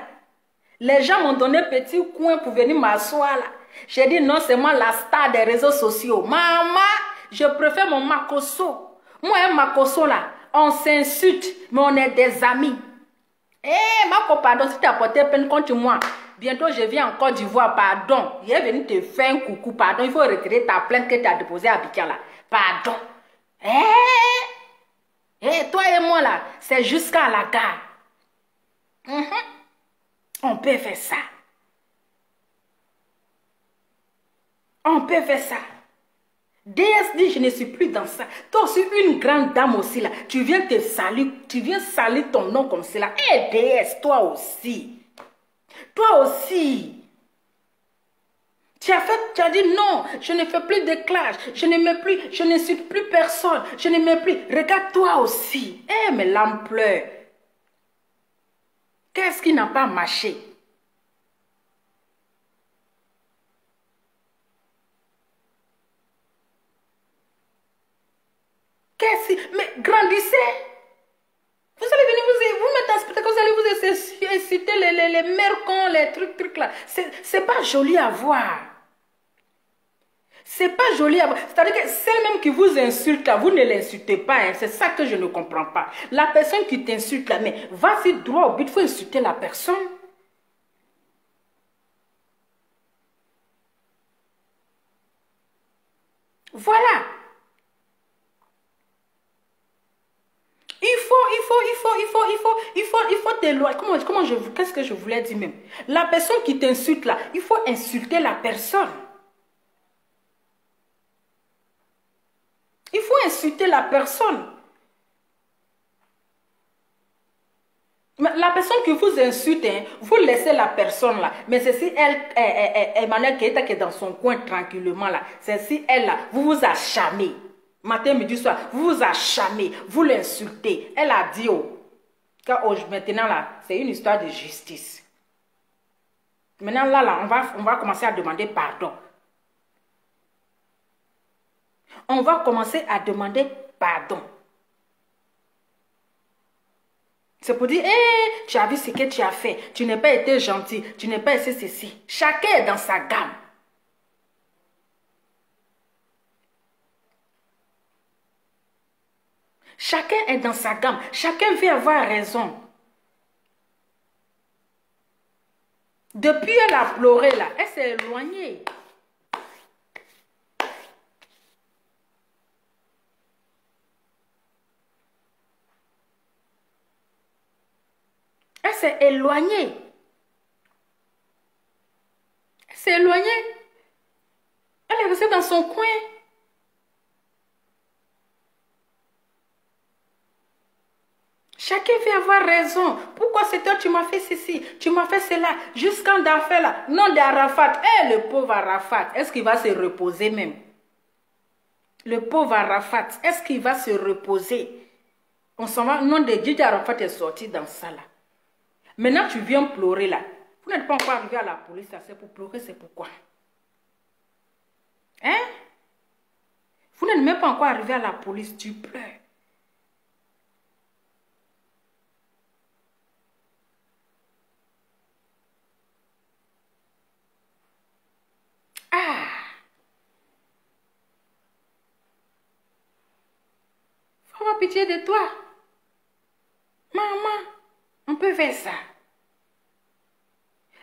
Les gens m'ont donné un petit coin pour venir m'asseoir, là. J'ai dit, non, c'est moi la star des réseaux sociaux. Maman, je préfère mon makoso. Moi, un makoso, là, on s'insulte, mais on est des amis. Hé, Mako, pardon, si tu as porté peine contre moi, bientôt je viens en Côte d'Ivoire, pardon. Il est venu te faire un coucou, pardon. Il faut retirer ta plainte que tu as déposée à Abidjan, là. Pardon. Hé, toi et moi, là, c'est jusqu'à la gare. On peut faire ça. On peut faire ça. DS dit, je ne suis plus dans ça. Toi aussi, une grande dame aussi, là. Tu viens te saluer, tu viens saluer ton nom comme cela. Hé, DS, toi aussi. Toi aussi. Tu as dit non, je ne fais plus de clash, je ne mets plus, je n'insulte plus personne, je ne mets plus. Regarde toi aussi. Eh, mais l'âme pleure. Qu'est-ce qui n'a pas marché? Mais grandissez. Vous allez venir vous mettre en spectacle, vous allez vous inciter les mercons, les trucs là. C'est pas joli à voir. C'est pas joli à voir. C'est-à-dire que celle même qui vous insulte là, vous ne l'insultez pas. Hein. C'est ça que je ne comprends pas. La personne qui t'insulte là, mais vas-y droit au but, il faut insulter la personne. Voilà. Il faut t'éloigner. Qu'est-ce que je voulais dire même? La personne qui t'insulte là, il faut insulter la personne. Il faut insulter la personne. La personne qui vous insulte, hein, vous laissez la personne là. Mais c'est si Emmanuel Keita qui est dans son coin tranquillement là. C'est si elle là, vous vous acharnez. Matin, midi, soir, vous vous acharnez, vous l'insultez. Elle a dit, maintenant là, c'est une histoire de justice. Maintenant là, on va commencer à demander pardon. On va commencer à demander pardon. C'est pour dire, hey, tu as vu ce que tu as fait, tu n'as pas été gentil, tu n'as pas été ceci. Chacun est dans sa gamme. Chacun est dans sa gamme. Chacun veut avoir raison. Depuis elle a pleuré là, elle s'est éloignée. Elle s'est éloignée. Elle s'est éloignée. Elle est restée dans son coin. Chacun veut avoir raison. Pourquoi c'est toi, tu m'as fait ceci, tu m'as fait cela, jusqu'en d'affaires là. Non, d'Arafat. Le pauvre Arafat, est-ce qu'il va se reposer même? Le pauvre Arafat, est-ce qu'il va se reposer? On s'en va, non, de Dieu Arafat est sorti dans ça là. Maintenant, tu viens pleurer là. Vous n'êtes pas encore arrivé à la police, c'est pour pleurer, c'est pourquoi? Hein? Vous n'êtes même pas encore arrivé à la police, tu pleures. Faut avoir pitié de toi. Maman, on peut faire ça.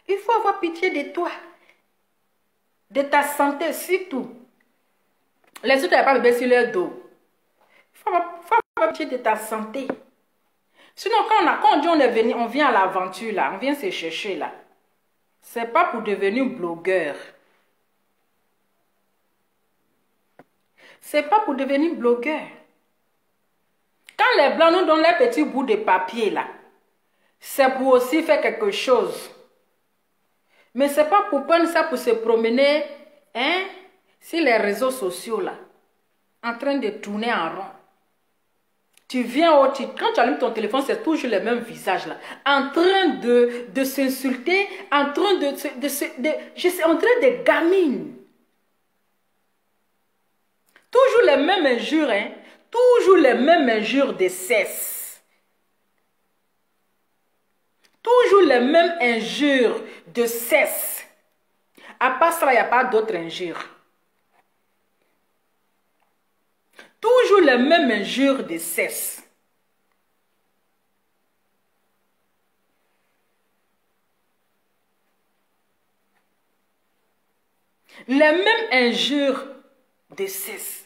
Il faut avoir pitié de toi. De ta santé surtout. Les autres n'ont pas bébé sur leur dos. Il faut avoir de ta santé. Sinon, quand on dit on vient à l'aventure, là, on vient se chercher, là. C'est pas pour devenir blogueur. C'est pas pour devenir blogueur. Quand les Blancs nous donnent les petits bouts de papier, là, c'est pour aussi faire quelque chose. Mais c'est pas pour prendre ça pour se promener, hein, sur les réseaux sociaux, là, en train de tourner en rond. Tu viens quand tu allumes ton téléphone, c'est toujours le même visage là, en train de s'insulter, en train de gamine. Toujours les mêmes injures, hein, toujours les mêmes injures de cesse. Toujours les mêmes injures de cesse. À part ça, il n'y a pas d'autres injures. Toujours les mêmes injures de cesse. Les mêmes injures de cesse.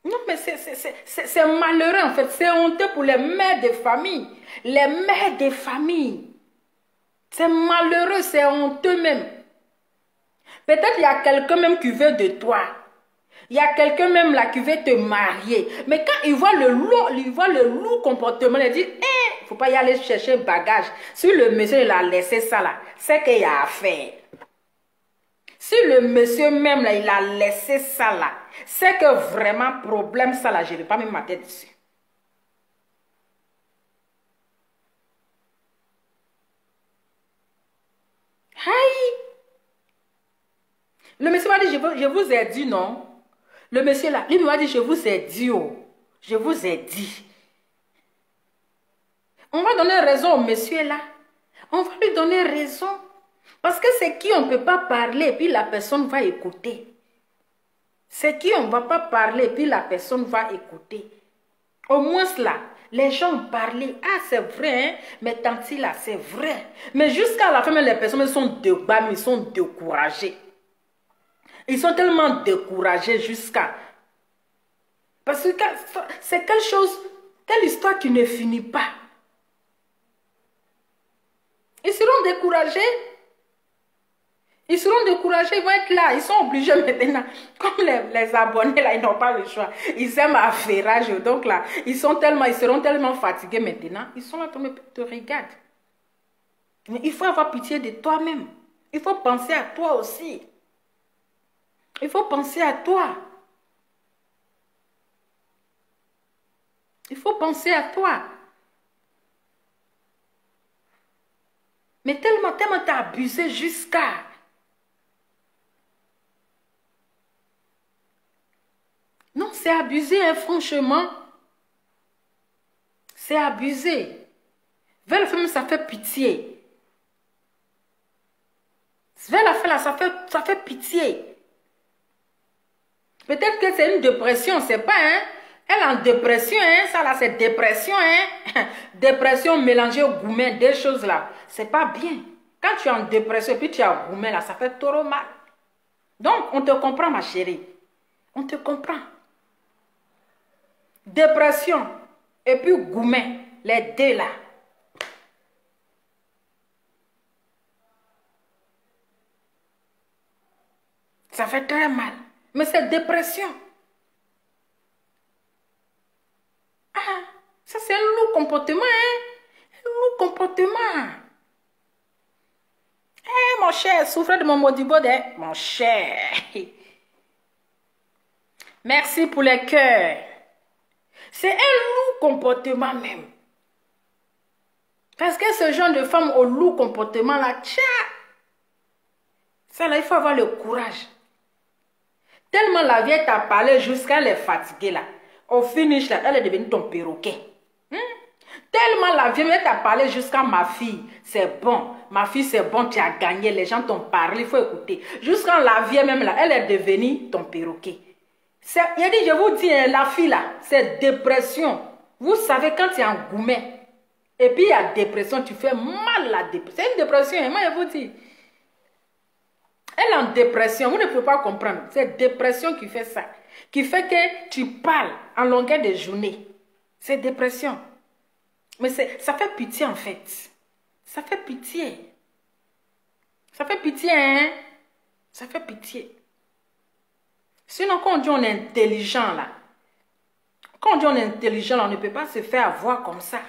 Non, mais c'est malheureux en fait. C'est honteux pour les mères de famille. Les mères de famille. C'est malheureux, c'est honteux même. Peut-être il y a quelqu'un même qui veut de toi. Il y a quelqu'un même là qui veut te marier. Mais quand il voit le lourd comportement, il dit, il ne faut pas y aller chercher un bagage. Si le monsieur il a laissé ça là, c'est qu'il y a affaire. Si le monsieur même là, il a laissé ça là, c'est que vraiment problème ça là, je ne vais pas mettre ma tête dessus. Aïe! Le monsieur m'a dit, je vous ai dit non. Le monsieur là, lui m'a dit, je vous ai dit, oh. Je vous ai dit. On va donner raison au monsieur là. On va lui donner raison. Parce que c'est qui on ne peut pas parler et puis la personne va écouter. C'est qui on ne va pas parler et puis la personne va écouter. Au moins là, les gens ont parlé. Ah, c'est vrai, hein? Mais tanti là, c'est vrai. Mais jusqu'à la fin, les personnes sont ils sont découragées. Ils sont tellement découragés jusqu'à... Parce que c'est quelque chose, telle histoire qui ne finit pas. Ils seront découragés. Ils seront découragés, ils vont être là. Ils sont obligés maintenant. Comme les abonnés, là, ils n'ont pas le choix. Ils aiment affairage. Donc là, ils seront tellement fatigués maintenant. Ils sont là, te regardent. Mais il faut avoir pitié de toi-même. Il faut penser à toi aussi. Il faut penser à toi. Il faut penser à toi. Mais tellement t'as abusé jusqu'à... Non, c'est abusé, hein, franchement. C'est abusé. Vers la fin, ça fait pitié. Vers la fin, là, ça fait pitié. Peut-être que c'est une dépression, c'est pas, hein. Elle est en dépression, hein. Ça, là, c'est dépression, hein. Dépression mélangée au gourmet, des choses, là. C'est pas bien. Quand tu es en dépression et puis tu es au gourmet, là, ça fait trop mal. Donc, on te comprend, ma chérie. On te comprend. Dépression et puis gourmet, les deux là. Ça fait très mal. Mais c'est dépression. Ah, ça c'est un lourd comportement, hein? Un lourd comportement. Eh, mon cher, souffre de mon modibode, hein? Mon cher. Merci pour les cœurs. C'est un lourd comportement même. Parce que ce genre de femme au lourd comportement là, tcha, ça là, il faut avoir le courage. Tellement la vieille t'a parlé jusqu'à elle est fatiguée là. Au finish là, elle est devenue ton perroquet. Tellement la vieille t'a parlé jusqu'à ma fille, c'est bon. Ma fille, c'est bon, tu as gagné. Les gens t'ont parlé, il faut écouter. Jusqu'à la vieille même là, elle est devenue ton perroquet. Il a dit, je vous dis, la fille là, c'est dépression. Vous savez, quand tu es en gourmet, et puis il y a dépression, tu fais mal la dépression. C'est une dépression, moi je vous dis. Elle est en dépression. Vous ne pouvez pas comprendre. C'est dépression qui fait ça. Qui fait que tu parles en longueur de journée. C'est dépression. Mais ça fait pitié en fait. Ça fait pitié. Ça fait pitié, hein? Ça fait pitié. Sinon, quand on dit on est intelligent, là, quand on dit on est intelligent, là, on ne peut pas se faire avoir comme ça.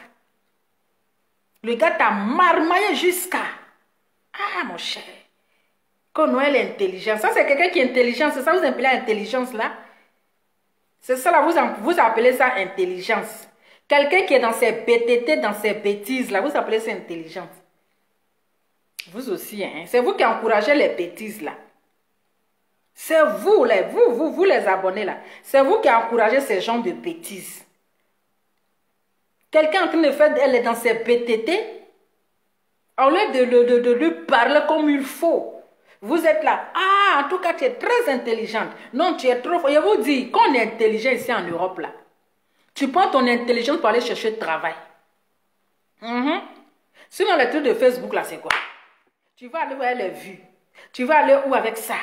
Le gars t'a marmaillé jusqu'à... Ah, mon cher. Quand Noël est intelligent. Ça, c'est quelqu'un qui est intelligent. C'est ça que vous appelez intelligence, là? C'est ça, là, vous appelez ça intelligence. Quelqu'un qui est dans ses BTT, dans ses bêtises, là, vous appelez ça intelligence. Vous aussi, hein? C'est vous qui encouragez les bêtises, là. C'est vous, là, vous les abonnés, là. C'est vous qui encouragez ces gens de bêtises. Quelqu'un en train de faire, elle est dans ses BTT, au lieu de lui parler comme il faut. Vous êtes là. Ah, en tout cas, tu es très intelligente. Non, tu es trop... Je vous dis, quand on est intelligent ici en Europe, là, tu prends ton intelligence pour aller chercher du travail. Sinon, les trucs de Facebook, là, c'est quoi? Tu vas aller voir les vues. Tu vas aller où avec ça?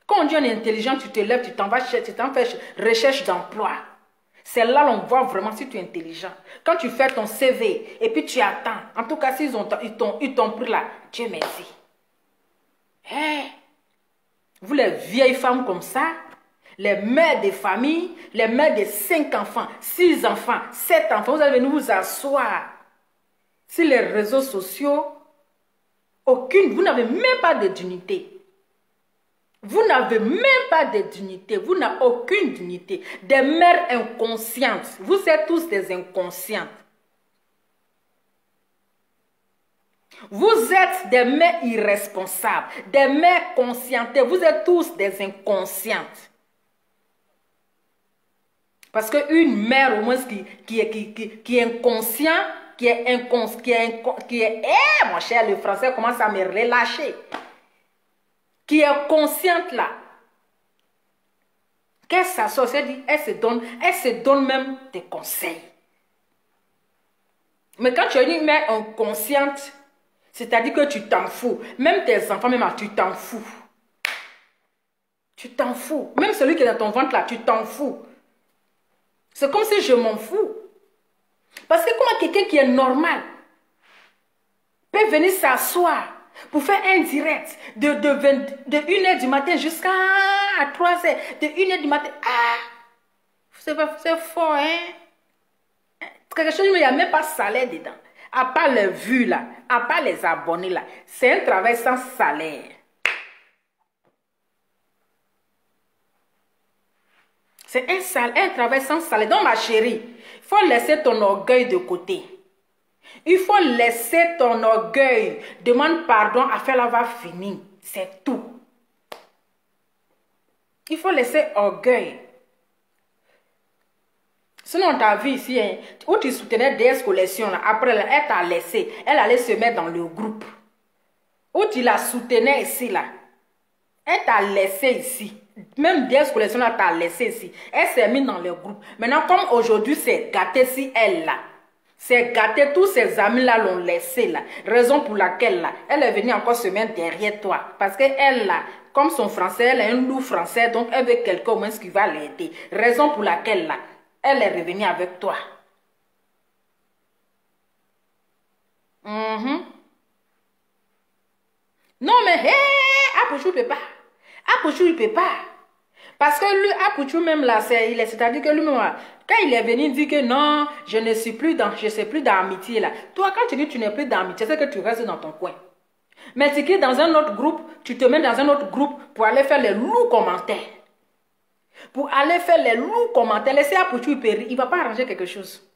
Quand on dit on est intelligent, tu te lèves, tu t'en fais recherche d'emploi. C'est là qu'on voit vraiment si tu es intelligent. Quand tu fais ton CV et puis tu attends. En tout cas, s'ils t'ont pris là, Dieu merci. Hey, vous les vieilles femmes comme ça, les mères des familles, les mères de 5 enfants, 6 enfants, 7 enfants, vous allez venir vous asseoir sur les réseaux sociaux. Vous n'avez même pas de dignité. Vous n'avez même pas de dignité. Vous n'avez aucune dignité. Des mères inconscientes. Vous êtes tous des inconscientes. Vous êtes des mères irresponsables. Des mères conscientes. Vous êtes tous des inconscientes. Parce qu'une mère au moins qui est inconscient, mon cher, le français commence à me relâcher. Qui est consciente là. Qu'elle s'assoit, elle se donne même des conseils. Mais quand tu es une mère inconsciente, c'est-à-dire que tu t'en fous. Même tes enfants, même tu t'en fous. Tu t'en fous. Même celui qui est dans ton ventre là, tu t'en fous. C'est comme si je m'en fous. Parce que comment quelqu'un qui est normal peut venir s'asseoir pour faire un direct de 1h du matin jusqu'à 3h, de 1h du matin. Ah, c'est fort, hein? Quelque chose, il n'y a même pas de salaire dedans. À part les vues là, à part les abonnés là. C'est un travail sans salaire. C'est un travail sans salaire. Donc ma chérie, il faut laisser ton orgueil de côté. Il faut laisser ton orgueil. Demande pardon, affaire là va finir. C'est tout. Il faut laisser orgueil. Sinon, ta vie ici, hein, où tu soutenais DS Collection, là, après, là, elle t'a laissé. Elle allait se mettre dans le groupe. Où tu la soutenais ici, là. Elle t'a laissé ici. Même DS Collection, là, t'a laissé ici. Elle s'est mise dans le groupe. Maintenant, comme aujourd'hui, c'est gâté si elle, là. C'est gâté, tous ses amis là l'ont laissé là. Raison pour laquelle là, elle est venue encore se mettre derrière toi. Parce qu'elle là, comme son français, elle est un loup français, donc elle veut quelqu'un au moins qui va l'aider. Raison pour laquelle là, elle est revenue avec toi. Non mais, hé, Apouchou ne peut pas. Apouchou il ne peut pas. Parce que lui, Apouchou même là, c'est-à-dire que lui-même, quand il est venu dire que non, je ne suis plus d'amitié là. Toi, quand tu dis que tu n'es plus d'amitié, c'est que tu restes dans ton coin. Mais tu quittes dans un autre groupe, tu te mets dans un autre groupe pour aller faire les lourds commentaires. Pour aller faire les lourds commentaires, laissez Apouchou, il ne va pas arranger quelque chose.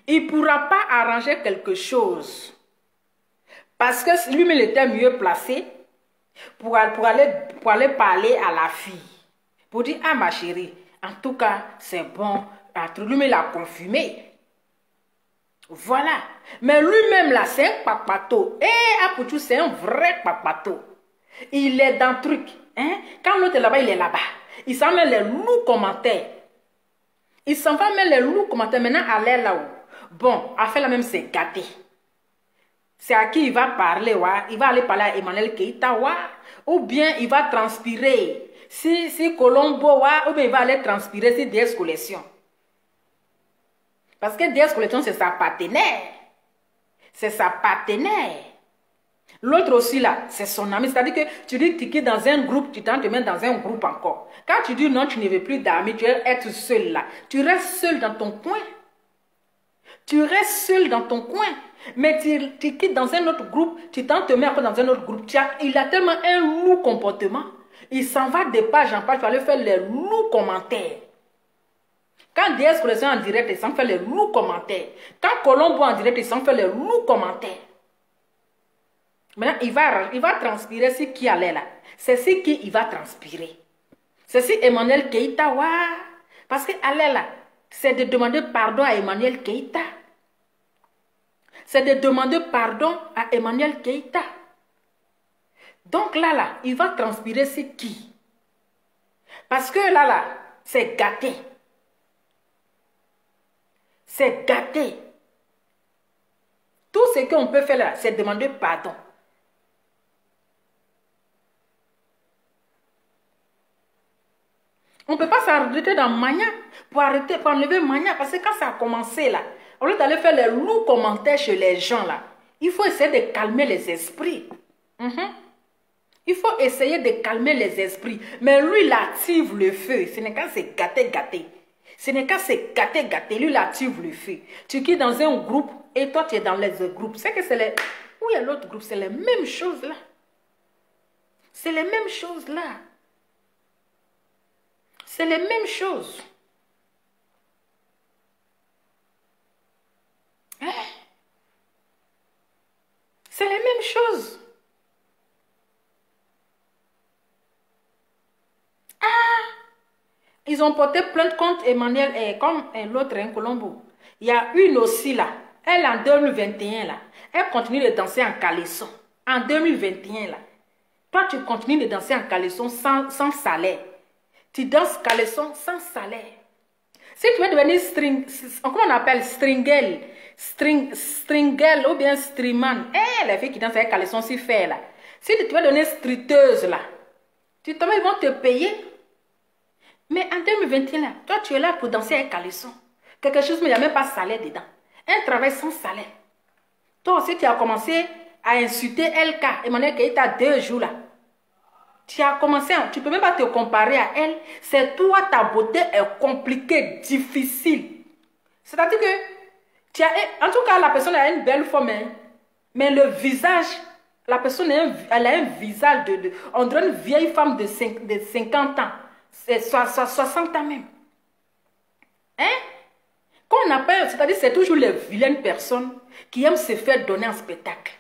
Il ne pourra pas arranger quelque chose. Parce que lui-même était mieux placé pour aller parler à la fille. Pour dire, ah ma chérie, en tout cas, c'est bon. Lui-même, il a confirmé. Voilà. Mais lui-même, là, c'est un papato. Et Apouchou, c'est un vrai papato. Il est dans le truc. Hein? Quand l'autre est là-bas, il est là-bas. Il s'en met les lourds commentaires. Il s'en va mettre les lourds commentaires. Maintenant, aller là-haut. Bon, à faire la même, c'est gâté. c'est à qui il va parler, ouais. Il va aller parler à Emmanuel Keïta, ouais. Ou bien il va transpirer. Si Colombo, ouais, ou bien il va aller transpirer sur DS Collection. Parce que DS Collection, c'est sa partenaire. C'est sa partenaire. L'autre aussi là, c'est son ami. C'est-à-dire que tu dis que tu quittes dans un groupe, tu t'en te mets dans un groupe encore. Quand tu dis non, tu ne veux plus d'amis, tu veux être seul là. Tu restes seul dans ton coin. Tu restes seul dans ton coin. Mais tu quittes dans un autre groupe, tu t'en te mets encore dans un autre groupe. Il a tellement un lourd comportement. Il s'en va de page en page, tu vas aller faire les lourds commentaires. Quand DS Collection en direct, il s'en fait les lourds commentaires. Quand Colombo en direct, il s'en fait les lourds commentaires. Maintenant, il va transpirer ce qui allait là. C'est ce qui il va transpirer. C'est si Emmanuel Keïta, ouais. Parce que aller là, c'est de demander pardon à Emmanuel Keïta. C'est de demander pardon à Emmanuel Keïta. Donc là, il va transpirer ce qui. Parce que là, c'est gâté. C'est gâté. Tout ce qu'on peut faire là, c'est demander pardon. On ne peut pas s'arrêter dans Mania pour enlever Mania. Parce que quand ça a commencé là, au lieu d'aller faire les lourds commentaires chez les gens là, il faut essayer de calmer les esprits. Il faut essayer de calmer les esprits. Mais lui, il active le feu. Ce n'est qu'à se gâter. Ce n'est qu'à se gâter. Lui, il active le feu. Tu quittes dans un groupe et toi, tu es dans les groupes. C'est que c'est les... Où il y a l'autre groupe, c'est les mêmes choses là. C'est les mêmes choses là. C'est les mêmes choses. Hein? C'est les mêmes choses. Ah! Ils ont porté plainte contre Emmanuel et comme l'autre, Colombo. Il y a une aussi là. Elle en 2021 là. Elle continue de danser en caleçon. En 2021 là. Toi, tu continues de danser en caleçon sans salaire. Tu danses caleçon sans salaire. Si tu veux devenir comment on appelle stringel ou bien streamman, les filles qui dansent avec caleçon si fait là. Si tu veux devenir streeteuse là, ils vont te payer. Mais en 2021 là, toi tu es là pour danser avec caleçon. Quelque chose, mais il n'y a même pas de salaire dedans. Un travail sans salaire. Toi aussi tu as commencé à insulter LK, Emmanuel Keïta 2 jours là. Tu as commencé, tu ne peux même pas te comparer à elle. C'est toi, ta beauté est compliquée, difficile. C'est-à-dire que, en tout cas, la personne a une belle forme, hein, mais le visage, la personne, elle a un visage on dirait une vieille femme de 50 ans, 60 ans même. Hein? Quand on appelle, c'est-à-dire c'est toujours les vilaines personnes qui aiment se faire donner en spectacle.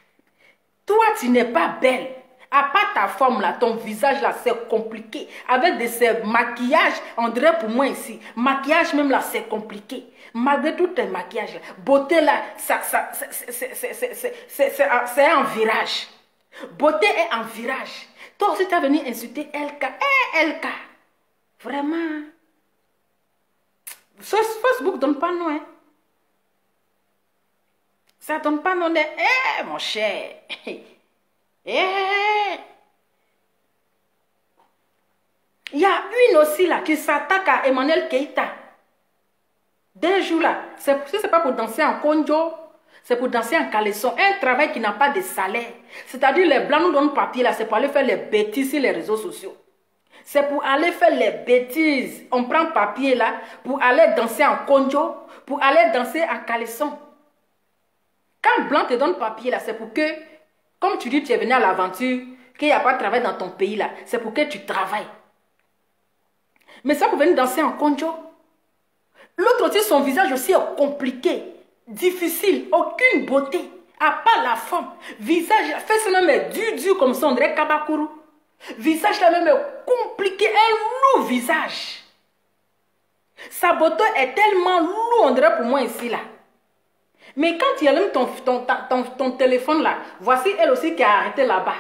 Toi, tu n'es pas belle. À part ta forme là, ton visage là, c'est compliqué. Avec ces maquillages, on dirait pour moi ici, maquillage même là, c'est compliqué. Malgré tout tes maquillages là, beauté là, c'est un virage. Beauté est en virage. Toi aussi, tu as venu insulter LK. LK. Vraiment. Facebook ne donne pas nom. Hein. Ça ne donne pas nom. Mon cher. Il y a une aussi là qui s'attaque à Emmanuel Keïta. D'un jour là, si ce n'est pas pour danser en conjo, c'est pour danser en caleçon. Un travail qui n'a pas de salaire. C'est-à-dire les blancs nous donnent papier là, c'est pour aller faire les bêtises sur les réseaux sociaux. C'est pour aller faire les bêtises. On prend papier là pour aller danser en conjo, pour aller danser en caleçon. Quand blanc te donne papier là, c'est pour que, comme tu dis, tu es venu à l'aventure, qu'il n'y a pas de travail dans ton pays là, c'est pour que tu travailles. Mais ça pour venir danser en conjo. L'autre aussi, son visage aussi est compliqué, difficile, aucune beauté, à part la forme. Visage, fait ça même est dur comme ça, on dirait Kabakuru. Visage là même est compliqué, un lourd visage. Sa beauté est tellement lourde, on dirait pour moi ici là. Mais quand tu allumes ton téléphone là, voici elle aussi qui a arrêté là-bas.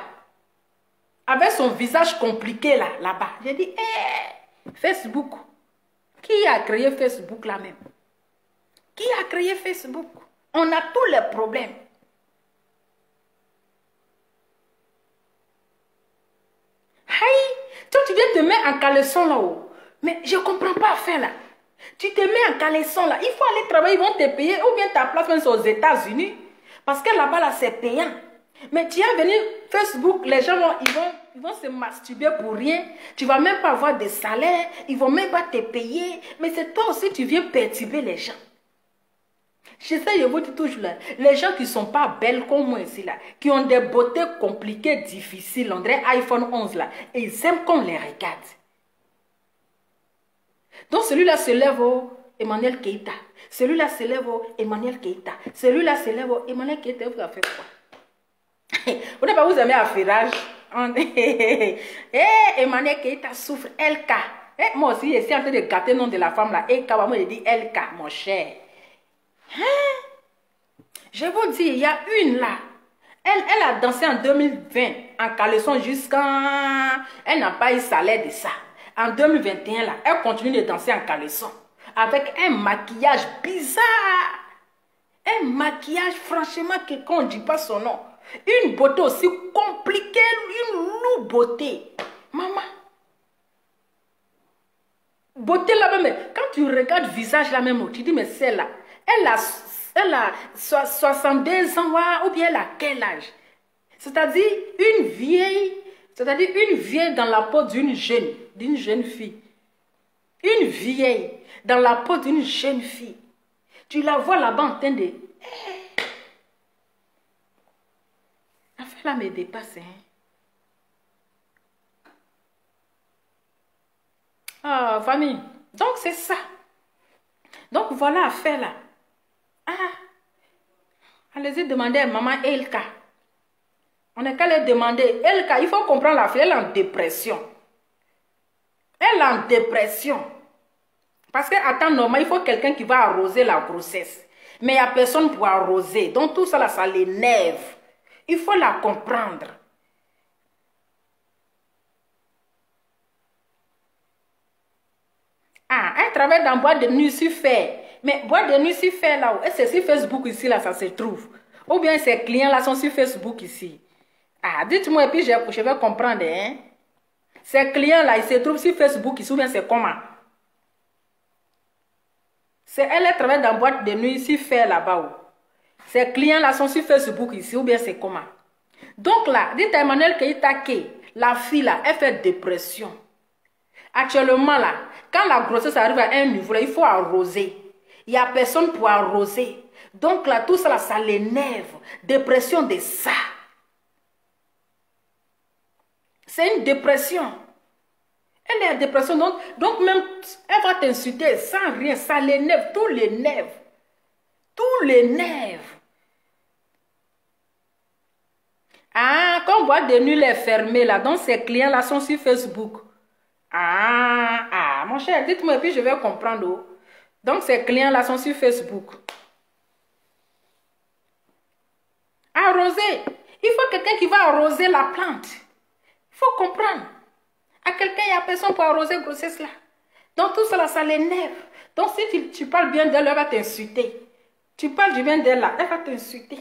Avec son visage compliqué là-bas. J'ai dit, Facebook. Qui a créé Facebook là même? Qui a créé Facebook? On a tous les problèmes. Aïe, toi tu viens te mettre en caleçon là-haut. Mais je ne comprends pas à faire là. Tu te mets en caleçon là. Il faut aller travailler, ils vont te payer. Ou bien ta place même aux États-Unis. Parce que là-bas là, c'est payant. Mais tu es venu Facebook, les gens ils vont se masturber pour rien. Tu ne vas même pas avoir de salaire. Ils ne vont même pas te payer. Mais c'est toi aussi, tu viens perturber les gens. Je sais, je vous dis toujours là, les gens qui ne sont pas belles comme moi ici là, qui ont des beautés compliquées, difficiles, on dirait iPhone 11 là, et ils aiment qu'on les regarde. Donc celui-là se lève au Emmanuel Keïta. Celui-là se lève au Emmanuel Keïta. Celui-là se lève au Emmanuel Keïta. Vous avez fait quoi? Vous n'avez pas vous aimé affairage? Emmanuel Keïta souffre. LK. Moi aussi, je suis en train de gâter le nom de la femme là. LK, moi je dis LK, mon cher. Je vous dis, il y a une là. Elle a dansé en 2020 en caleçon jusqu'à... Elle n'a pas eu salaire de ça. En 2021 là, elle continue de danser en caleçon. Avec un maquillage bizarre. Un maquillage franchement qu'on ne dit pas son nom. Une beauté aussi compliquée, une lourde beauté. Maman. Beauté là même, quand tu regardes le visage là même, tu dis mais celle-là, elle a 62 ans ou bien elle a quel âge? C'est-à-dire une vieille dans la peau d'une jeune fille. Une vieille dans la peau d'une jeune fille. Tu la vois là-bas en train de... L'affaire là me dépasse. Ah, famille. Donc c'est ça. Donc voilà l'affaire là. Allez-y demander à maman Elka. On n'est qu'à lui demander. Elka, il faut comprendre la fille, elle est en dépression. Elle est en dépression. Parce qu'à temps normal, il faut quelqu'un qui va arroser la grossesse. Mais il n'y a personne pour arroser. Donc tout ça, là, ça l'énerve. Il faut la comprendre. Elle travaille dans boîte de nuit sur fer. Mais boîte de nuit sur fer là, c'est sur Facebook ici, là, ça se trouve. Ou bien ces clients là sont sur Facebook ici. Dites-moi et puis je vais comprendre. Hein? Ces clients là, ils se trouvent sur Facebook ici, ou bien c'est comment? Elle travaille dans boîte de nuit sur fer là-bas. Ces clients là sont sur Facebook ici, ou bien c'est comment? Donc là, dites à Emmanuel Keïta que la fille là, elle fait dépression. Actuellement là, quand la grossesse arrive à un niveau là, il faut arroser. Il n'y a personne pour arroser. Donc là, tout ça là, ça l'énerve. Dépression de ça. C'est une dépression. Elle est en dépression. Donc même, elle va t'insulter sans rien. Ça l'énerve. Tout l'énerve. Tout l'énerve. Quand boîte de nuit est fermée là, donc ces clients là sont sur Facebook. Mon cher, dites-moi et puis je vais comprendre. Donc ces clients là sont sur Facebook. Arroser. Il faut quelqu'un qui va arroser la plante. Il faut comprendre. À quelqu'un, il n'y a personne pour arroser grossesse là. Donc tout ça là, ça l'énerve. Donc si tu parles bien d'elle, elle va t'insulter. Tu parles du bien d'elle là, elle va t'insulter.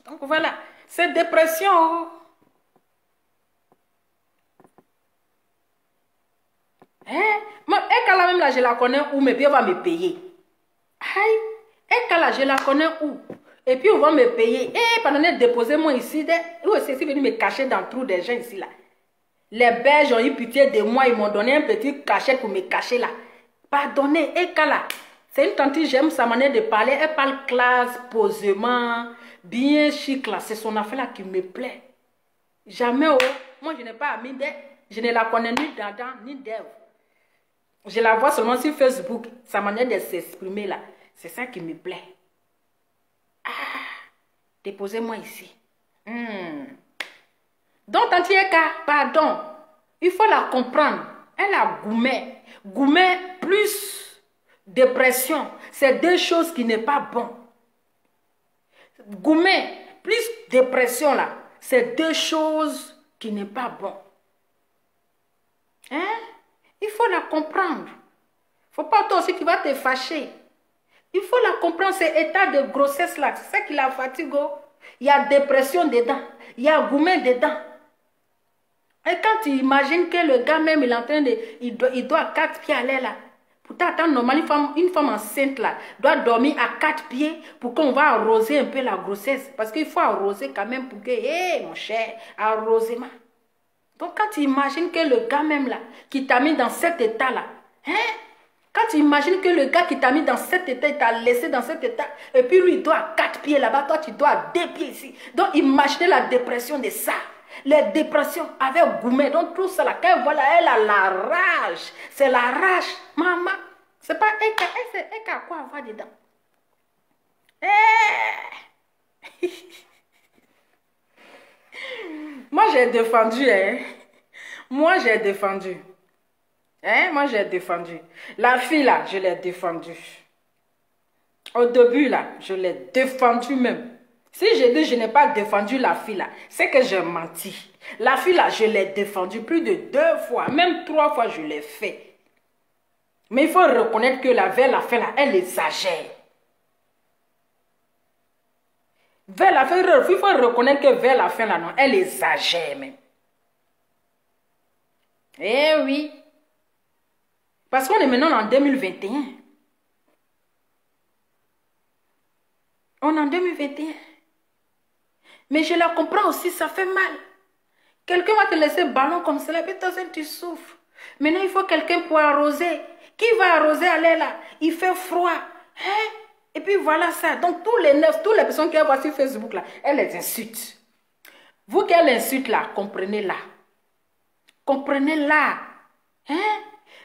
Donc voilà, c'est dépression. Moi, elle là même là, je la connais où, mais puis elle va me payer. Elle là, je la connais où. Et puis on va me payer. Pendant que déposer moi ici, où est-ce que venu me cacher dans le trou des gens ici là. Les Belges ont eu pitié de moi, ils m'ont donné un petit cachet pour me cacher là. Pardonnez, là. C'est une tante, j'aime sa manière de parler. Elle parle classe, posément, bien chic là. C'est son affaire là qui me plaît. Jamais, moi je n'ai pas ami d'elle. Je ne la connais ni d'Adam, ni d'Ève. Je la vois seulement sur Facebook. Sa manière de s'exprimer là. C'est ça qui me plaît. Déposez-moi ici. Donc, Tante Eka, pardon. Il faut la comprendre. Elle a Goumet. Goumet plus dépression. C'est deux choses qui n'est pas bon. Goumet plus dépression là. C'est deux choses qui n'est pas bon. Il faut la comprendre. Il ne faut pas toi aussi qui va te fâcher. Il faut la comprendre, cet état de grossesse là. C'est ça qui la fatigue. Il y a dépression dedans. Il y a Goumet dedans. Et quand tu imagines que le gars même, il est en train de... Il doit à 4 pieds aller là. Pourtant, attends, normalement, une femme enceinte là, doit dormir à 4 pieds pour qu'on va arroser un peu la grossesse. Parce qu'il faut arroser quand même pour que... Hé, mon cher, arrosement. Donc, quand tu imagines que le gars même là, qui t'a mis dans cet état là, hein? Quand tu imagines que le gars qui t'a mis dans cet état, il t'a laissé dans cet état, et puis lui, il doit à 4 pieds là-bas, toi, tu dois à 2 pieds ici. Donc, imaginez la dépression de ça. Les dépressions avec Goumé, donc tout ça là, quand voilà, elle a la rage. C'est la rage, maman. C'est pas elle qui a quoi avoir dedans. Moi, j'ai défendu, hein. Moi, j'ai défendu. Hein? Moi, j'ai défendu. La fille, là, je l'ai défendue. Au début, là, je l'ai défendue même. Si je dis je n'ai pas défendu la fille, là, c'est que j'ai menti. La fille, là, je l'ai défendue plus de 2 fois, même 3 fois, je l'ai fait. Mais il faut reconnaître que vers la fin, là, elle exagère. Vers la fin, il faut reconnaître que vers la fin, là, non, elle exagère même. Eh oui. Parce qu'on est maintenant en 2021. On est en 2021. Mais je la comprends aussi, ça fait mal. Quelqu'un va te laisser ballon comme cela, puis toi, tu souffres. Maintenant, il faut quelqu'un pour arroser. Qui va arroser aller là? Il fait froid. Hein? Et puis voilà ça. Donc, toutes les personnes qui voient sur Facebook là, elles les insultent. Vous qu'elles insultent là, comprenez-la. Comprenez-la. Hein?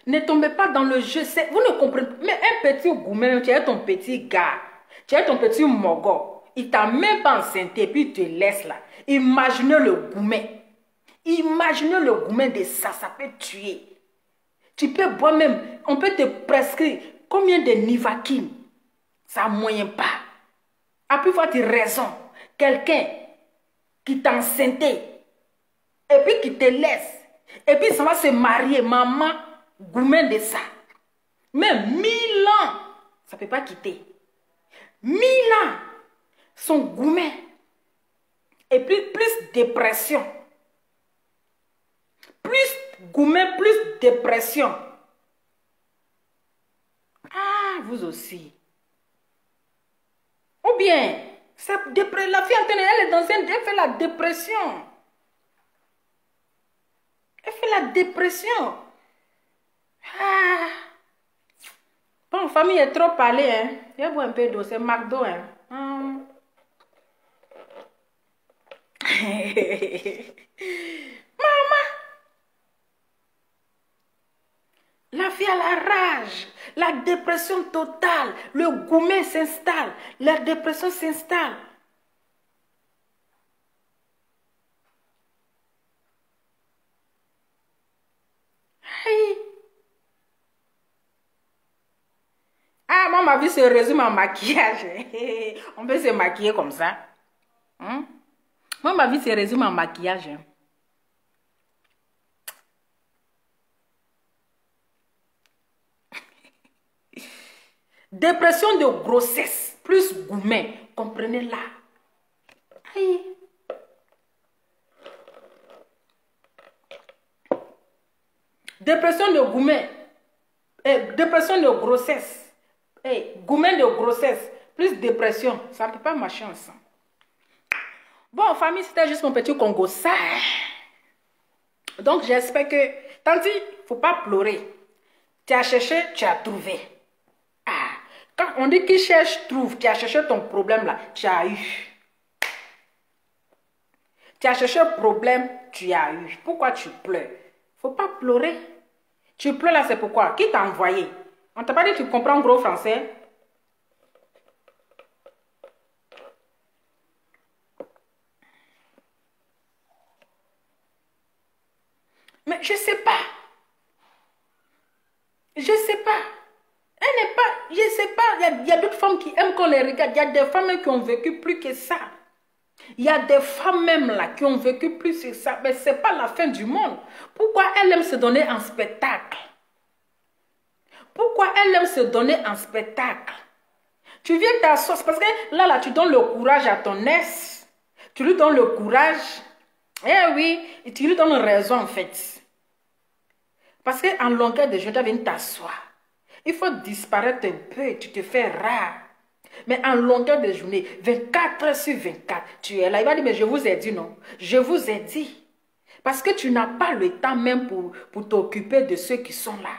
Ne tombez pas dans le jeu. Vous ne comprenez pas. Mais un petit gourmet, tu es ton petit gars. Tu es ton petit mogo. Il t'a même pas enceinté, puis il te laisse là. Imaginez le gourmet. Imaginez le gourmet de ça, ça peut tuer. Tu peux boire même, on peut te prescrire combien de Nivaquine. Ça ne moyen pas. À plus forte raison, quelqu'un qui t'a enceinté, et puis qui te laisse, et puis ça va se marier, maman, gourmet de ça. Même 1000 ans, ça ne peut pas quitter. 1000 ans. Son gourmet. Et puis plus dépression. Plus gourmet, plus dépression. Ah, vous aussi. Ou bien, la fille, elle est dans elle fait la dépression. Elle fait la dépression. Ah. Bon, famille est trop parlée, hein. Je bois un peu d'eau, c'est McDo, hein. Maman, la fille a la rage, la dépression totale, le gourmet s'installe, la dépression s'installe. Hey. Ah, moi, ma vie se résume en maquillage. On peut se maquiller comme ça. Hein? Moi, ma vie se résume en maquillage. Dépression de grossesse, plus gourmet, comprenez-la. Aïe. Dépression de gourmet, dépression de grossesse, gourmet de grossesse, plus dépression, ça ne peut pas marcher ensemble. Bon, famille, c'était juste mon petit Congo. Ça. Donc, j'espère que... Tandis, il ne faut pas pleurer. Tu as cherché, tu as trouvé. Ah, quand on dit qu'il cherche, trouve, tu as cherché ton problème là, tu as eu. Tu as cherché un problème, tu as eu. Pourquoi tu pleures? Il ne faut pas pleurer. Tu pleures là, c'est pourquoi? Qui t'a envoyé? On t'a pas dit que tu comprends gros français? Mais je ne sais pas. Je ne sais pas. Elle n'est pas... Je ne sais pas. Il y a d'autres femmes qui aiment qu'on les regarde. Il y a des femmes qui ont vécu plus que ça. Il y a des femmes même là qui ont vécu plus que ça. Mais ce n'est pas la fin du monde. Pourquoi elle aime se donner en spectacle? Pourquoi elle aime se donner en spectacle? Tu viens t'asseoir. Parce que là, tu donnes le courage à ton ex. Tu lui donnes le courage. Eh oui, tu lui donnes raison en fait. Parce qu'en longueur de journée, tu viens t'asseoir. Il faut disparaître un peu, tu te fais rare. Mais en longueur de journée, 24 heures sur 24, tu es là. Il va dire, mais je vous ai dit non. Je vous ai dit. Parce que tu n'as pas le temps même pour t'occuper de ceux qui sont là.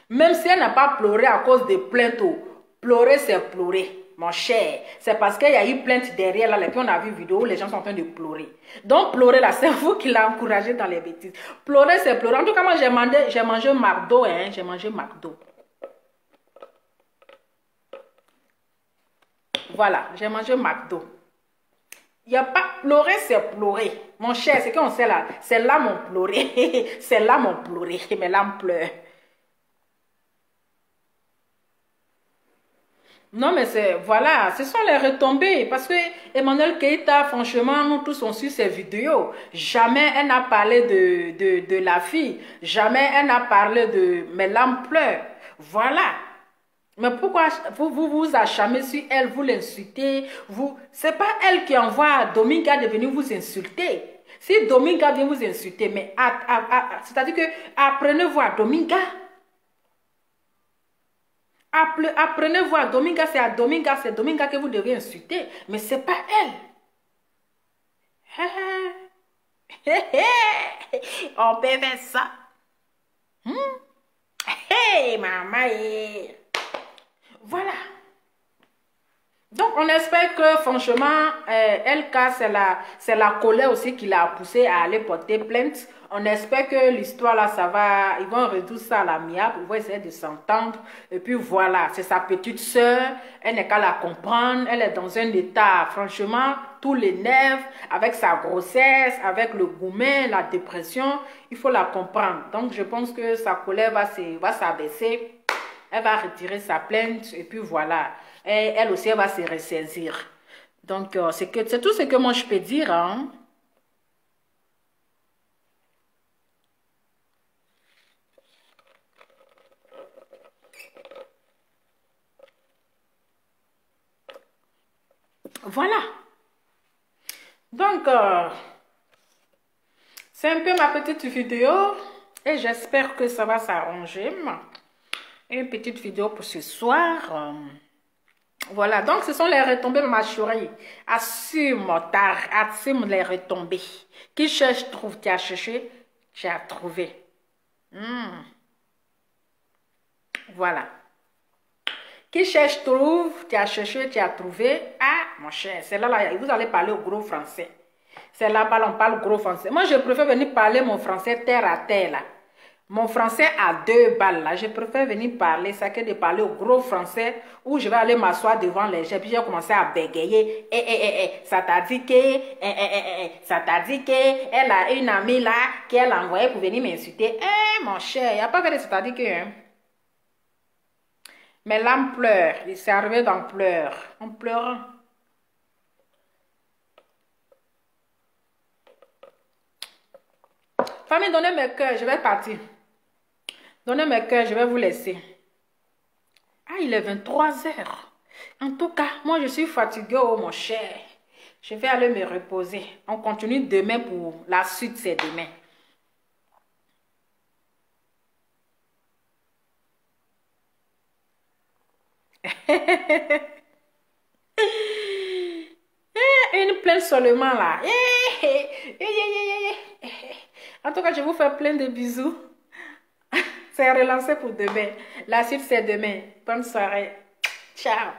Même si elle n'a pas pleuré à cause de plaintes, pleurer c'est pleurer. Mon cher, c'est parce qu'il y a eu plainte derrière là, et puis on a vu vidéo où les gens sont en train de pleurer. Donc pleurer là, c'est vous qui l'avez encouragé dans les bêtises. Pleurer c'est pleurer. En tout cas, moi j'ai mangé McDo, hein, j'ai mangé McDo. Voilà, j'ai mangé McDo. Il n'y a pas pleurer, c'est pleurer. Mon cher, c'est qu'on sait là, c'est là mon pleurer. C'est là mon pleurer, mais là on pleure. Non, mais c'est, voilà, ce sont les retombées. Parce que Emmanuel Keïta, franchement, nous tous on suit ses vidéos. Jamais elle n'a parlé de la fille. Jamais elle n'a parlé de mais l'âme pleure. Voilà. Mais pourquoi vous acharnez sur elle, vous l'insultez, c'est pas elle qui envoie Dominga de venir vous insulter. Si Dominga vient vous insulter, mais c'est-à-dire que apprenez-vous à Dominga. Apprenez-vous à Dominga, c'est Dominga que vous devez insulter, mais c'est pas elle. On peut faire ça. Hey, maman. Voilà. Donc, on espère que, franchement, LK, c'est la colère aussi qui l'a poussé à aller porter plainte. On espère que l'histoire, là, ça va, ils vont résoudre ça à l'amiable, ils vont essayer de s'entendre. Et puis, voilà, c'est sa petite sœur, elle n'est qu'à la comprendre, elle est dans un état, franchement, tous les nerfs, avec sa grossesse, avec le goumet, la dépression, il faut la comprendre. Donc, je pense que sa colère va s'abaisser. Elle va retirer sa plainte et puis voilà. Et elle aussi, elle va se ressaisir. Donc, c'est tout ce que moi je peux dire. Hein. Voilà. Donc, c'est un peu ma petite vidéo. Et j'espère que ça va s'arranger. Une petite vidéo pour ce soir. Voilà, donc ce sont les retombées, ma chérie. Assume les retombées. Qui cherche, trouve. Tu as cherché, tu as trouvé. Voilà. Qui cherche, trouve. Tu as cherché, tu as trouvé. Ah, mon cher, c'est là, vous allez parler au gros français. C'est là-bas, on parle gros français. Moi, je préfère venir parler mon français terre à terre, là. Mon français à 2 balles, là, je préfère venir parler ça que de parler au gros français où je vais aller m'asseoir devant les gens, puis j'ai commencé à bégayer. Ça t'a dit que, ça t'a dit que, elle a une amie là, qu'elle a envoyée pour venir m'insulter. Mon cher, il n'y a pas que de ça t'a dit que, hein. Mais l'âme pleure, il s'est arrivé d'en pleurer, en pleurant. Famille, donnez mes cœurs, je vais partir. Donnez mes cœurs, je vais vous laisser. Ah, il est 23 heures. En tout cas, moi, je suis fatiguée, oh mon cher. Je vais aller me reposer. On continue demain pour la suite, c'est demain. Une plainte seulement là. En tout cas, je vous fais plein de bisous. C'est relancé pour demain. La suite, c'est demain. Bonne soirée. Ciao.